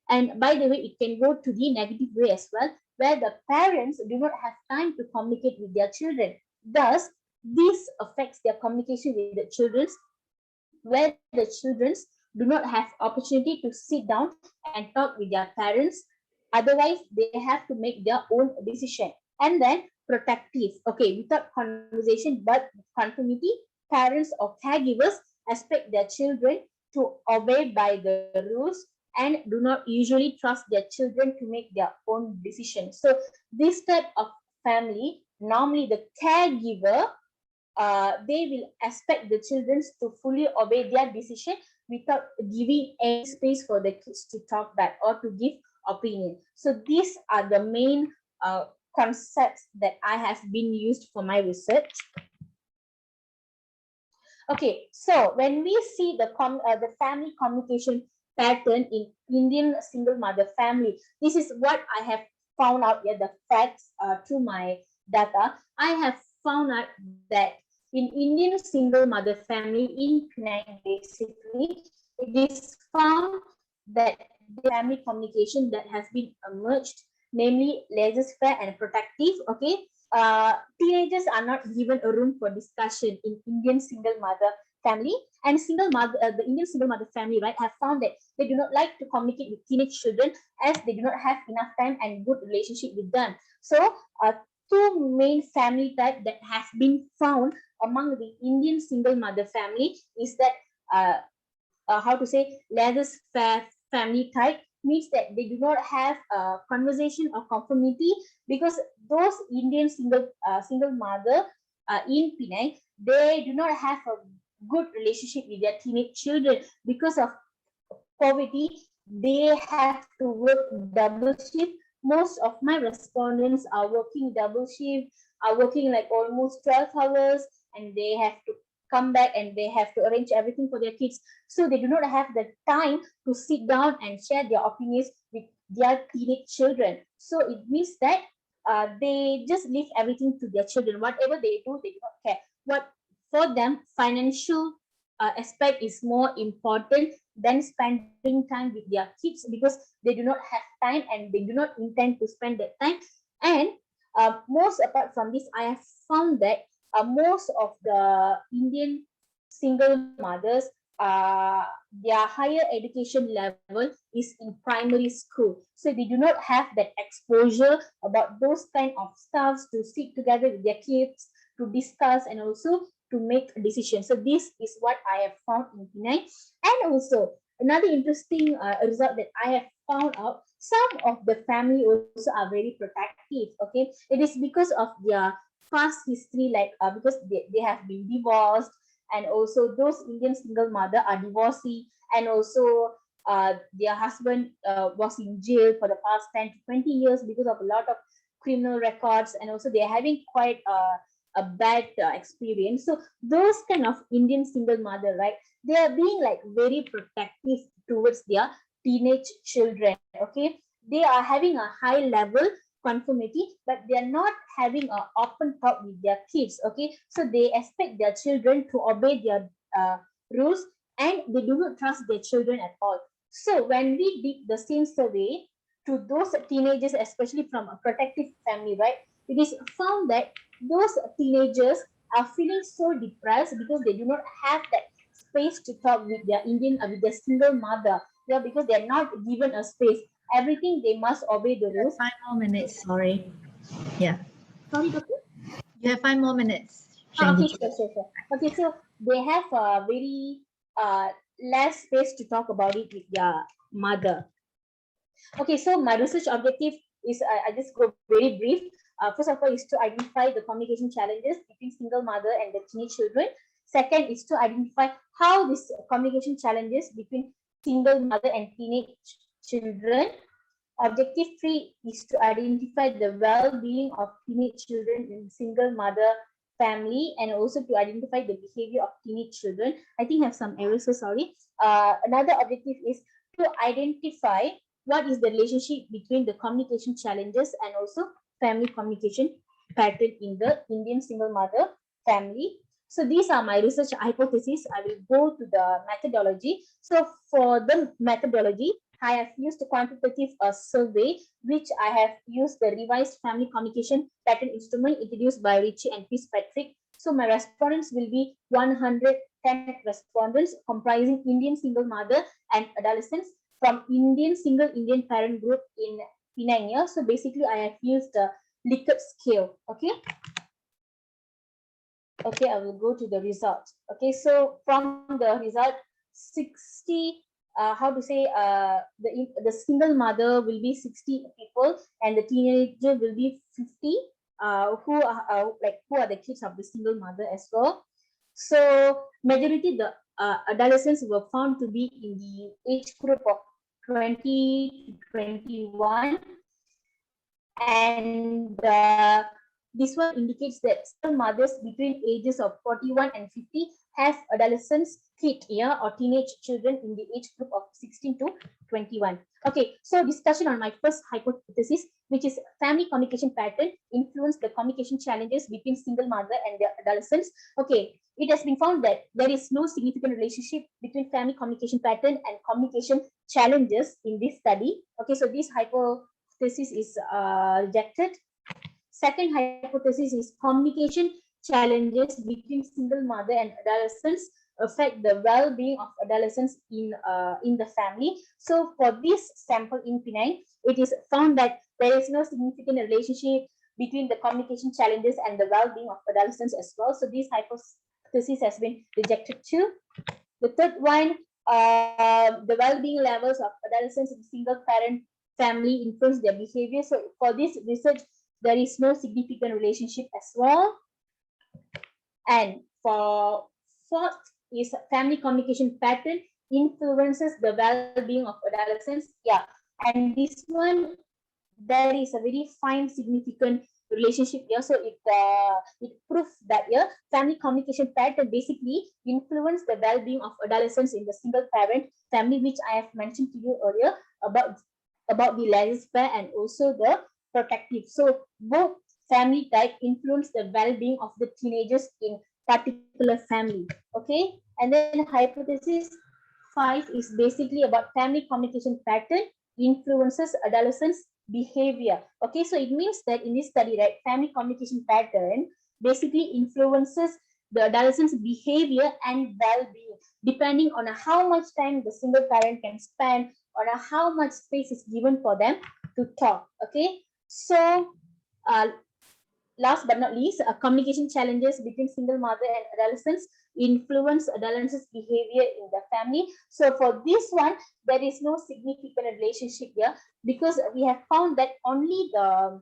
And by the way, it can go to the negative way as well, where the parents do not have time to communicate with their children. Thus, this affects their communication with the children, where the children do not have opportunity to sit down and talk with their parents. Otherwise, they have to make their own decision. And then protective, okay, without conversation but conformity, parents or caregivers expect their children to obey by the rules and do not usually trust their children to make their own decisions. So this type of family, normally the caregiver, they will expect the children to fully obey their decision without giving any space for the kids to talk back or to give opinion. So these are the main concepts that I have been used for my research. Okay, so when we see the family communication pattern in Indian single mother family, this is what I have found out here, the facts through my data. I have found out that in Indian single mother family in Penang, basically, it is found that the family communication that has been merged, namely laissez-faire and protective, okay, teenagers are not given a room for discussion in Indian single mother family, and the Indian single mother family, right, have found that they do not like to communicate with teenage children as they do not have enough time and good relationship with them. So, two main family type that has been found among the Indian single mother family is that how to say, laissez-faire family type, means that they do not have a conversation or conformity, because those Indian single mother in Penang, they do not have a good relationship with their teenage children because of poverty. They have to work double shift. Most of my respondents are working double shift, are working like almost 12 hours, and they have to come back and they have to arrange everything for their kids. So they do not have the time to sit down and share their opinions with their teenage children. So it means that they just leave everything to their children. Whatever they do not care. What for them, financial aspect is more important than spending time with their kids, because they do not have time and they do not intend to spend that time. And most apart from this, I have found that most of the Indian single mothers, their higher education level is in primary school. So they do not have that exposure about those kind of stuffs to sit together with their kids, to discuss and also to make a decision. So this is what I have found in Penang. And also another interesting result that I have found out, some of the family also are very protective. Okay, it is because of their past history, like because they have been divorced, and also those Indian single mother are divorcee, and also their husband was in jail for the past 10 to 20 years because of a lot of criminal records, and also they're having quite a bad experience. So those kind of Indian single mother, right, they are being like very protective towards their teenage children. Okay, they are having a high level conformity, but they are not having an open talk with their kids. Okay, so they expect their children to obey their rules, and they do not trust their children at all. So when we did the same survey to those teenagers, especially from a protective family, right, it is found that those teenagers are feeling so depressed because they do not have that space to talk with their with their single mother. Yeah, because they are not given a space. Everything they must obey the rules. 5 more minutes, sorry. Yeah. Sorry, doctor? You have 5 more minutes. Okay, sure. Okay, so they have a very less space to talk about it with their mother. Okay, so my research objective is, I just go very brief. First of all, is to identify the communication challenges between single mother and the teenage children. Second is to identify how these communication challenges between single mother and teenage children. Objective 3 is to identify the well-being of teenage children in single mother family, and also to identify the behavior of teenage children. I think I have some errors, so sorry. Another objective is to identify what is the relationship between the communication challenges and also family communication pattern in the Indian single mother family. So these are my research hypotheses. I will go to the methodology. So for the methodology, I have used a quantitative survey, which I have used the revised family communication pattern instrument introduced by Ritchie and Fitzpatrick. So my respondents will be 110 respondents comprising Indian single mother and adolescents from single Indian parent group in Penang. Yeah? So basically I have used the Likert scale. Okay. Okay, I will go to the result. Okay, so from the result, 60, the single mother will be 60 people and the teenager will be 50, who are the kids of the single mother as well. So majority the adolescents were found to be in the age group of 20 to 21, and this one indicates that some mothers between ages of 41 and 50 have adolescents kid, yeah, or teenage children in the age group of 16 to 21. Okay, so discussion on my first hypothesis, which is family communication pattern influence the communication challenges between single mother and their adolescents. Okay, it has been found that there is no significant relationship between family communication pattern and communication challenges in this study. Okay, so this hypothesis is rejected. Second hypothesis is communication challenges between single mother and adolescents affect the well-being of adolescents in the family. So for this sample in Penang, it is found that there is no significant relationship between the communication challenges and the well-being of adolescents as well. So this hypothesis has been rejected too. The third one, the well-being levels of adolescents in single parent family influence their behavior. So for this research, there is no significant relationship as well. And for fourth is family communication pattern influences the well-being of adolescents. Yeah, and this one, there is a very fine significant relationship here. So it proves that family communication pattern basically influence the well-being of adolescents in the single parent family, which I have mentioned to you earlier about the laissez-faire and also the protective. So both family type influence the well-being of the teenagers in particular family. Okay, and then hypothesis 5 is basically about family communication pattern influences adolescents behavior. Okay, so it means that in this study, right, family communication pattern basically influences the adolescents behavior and well-being depending on how much time the single parent can spend, on how much space is given for them to talk. Okay, so last but not least, communication challenges between single mother and adolescents influence adolescents' behavior in the family. So for this one, there is no significant relationship here because we have found that only the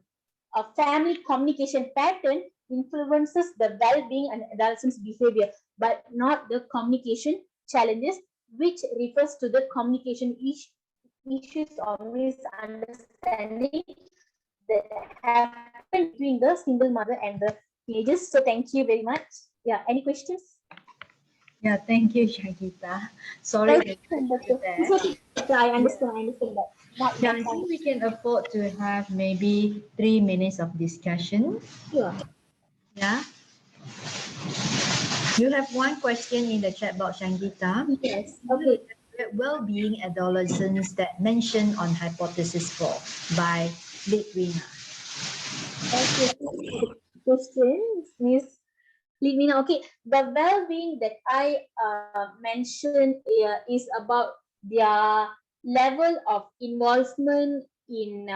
family communication pattern influences the well-being and adolescents' behavior, but not the communication challenges, which refers to the communication issues or misunderstanding that happen between the single mother and the teenagers. So thank you very much. Yeah, any questions? Yeah, thank you, Shagita. Sorry to cut you there. I understand that. Yeah, I think we can afford to have maybe 3 minutes of discussion. Sure. Yeah. You have one question in the chat box, Shangita. Yes. Okay. Well-being adolescents that mentioned on hypothesis 4 by Litwina. Okay. Question, Miss Litwina. Okay. The well-being that I mentioned is about their level of involvement in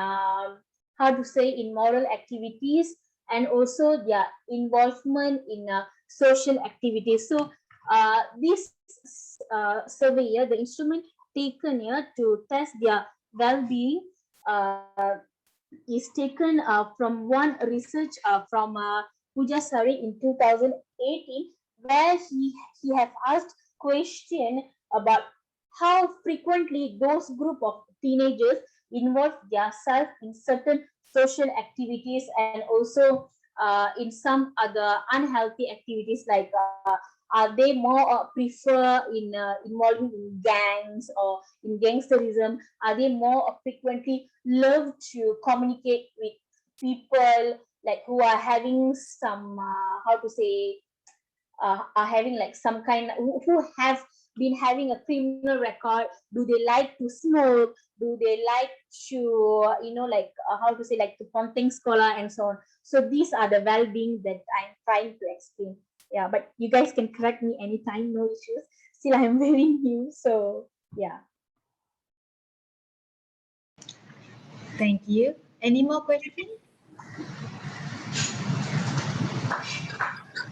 in moral activities and also their involvement in social activities. So this survey here, the instrument taken here to test their well-being is taken from one research from Pujasari in 2018, where he have asked question about how frequently those group of teenagers involve themselves in certain social activities and also in some other unhealthy activities like Are they more prefer in involving in gangs or in gangsterism? Are they more frequently love to communicate with people like who are having some how to say are having like some kind who have been having a criminal record? Do they like to smoke? Do they like to like how to say like to ponteng scholar and so on? So these are the well-being that I'm trying to explain. Yeah, but you guys can correct me anytime, no issues. Still, I'm very new, so yeah. Thank you. Any more questions?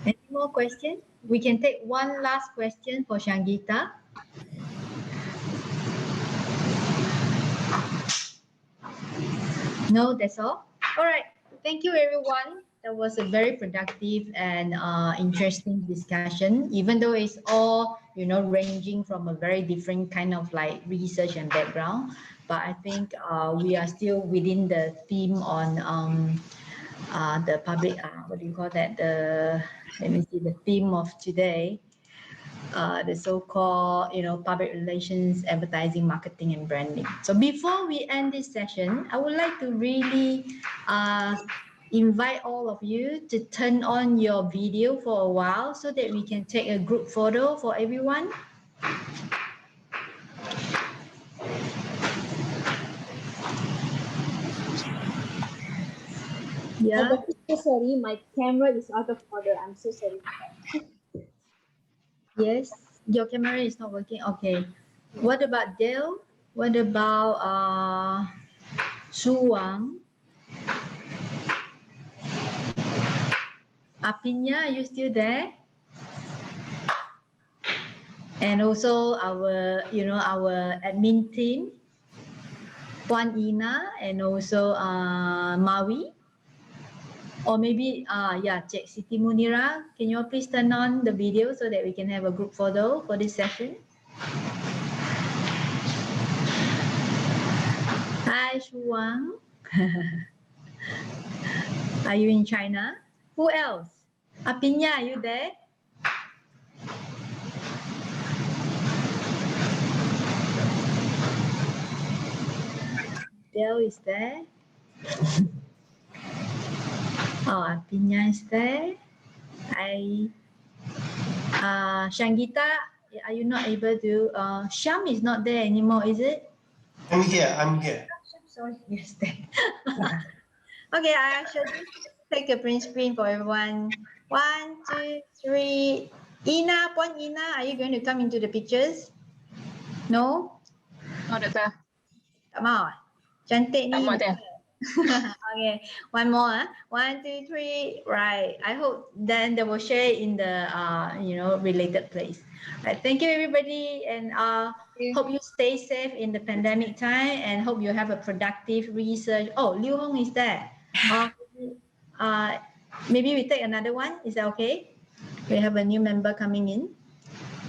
Any more questions? We can take one last question for Shangita. No, that's all. All right. Thank you, everyone. That was a very productive and interesting discussion, even though it's all, ranging from a very different kind of like research and background. But I think we are still within the theme on the public, what do you call that? Let me see, the theme of today, the so-called, public relations, advertising, marketing, and branding. So before we end this session, I would like to really invite all of you to turn on your video for a while so that we can take a group photo for everyone. Yeah. Oh, but I'm so sorry, my camera is out of order. I'm so sorry. Yes, your camera is not working. Okay. What about Dale? What about Su Wang? Apinya, are you still there? And also our, our admin team, Puan Ina, and also Mawi. Or maybe, yeah, Cik Siti Munira, can you all please turn on the video so that we can have a group photo for this session? Hi, Shuang. Are you in China? Who else? Apinya, are you there? Dale is there. Oh, Apinya is there. Shangita, are you not able to? Sham is not there anymore, is it? I'm here. I'm here. Sorry, yes, there. Okay, I shall just take a print screen for everyone. 1, 2, 3. Ina, Puan Ina, are you going to come into the pictures? No? No, Doctor. Tak mau? Cantik ni. Tak mau, Doctor. Okay, one more. 1, 2, 3. Right. I hope then they will share in the related place. Right. Thank you, everybody, and hope you stay safe in the pandemic time, and hope you have a productive research. Oh, Liu Hong is there. Maybe we take another one. Is that okay? We have a new member coming in.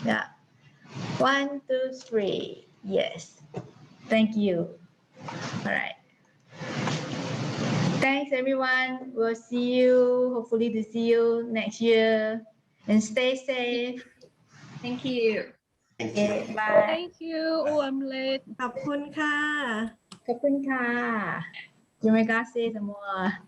Yeah. 1, 2, 3. Yes. Thank you. All right. Thanks, everyone. We'll see you, hopefully to see you next year. And stay safe. Thank you. Thank you. Okay, bye. Thank you. Oh, I'm late. ขอบคุณค่ะ ขอบคุณค่ะ Terima kasih semua.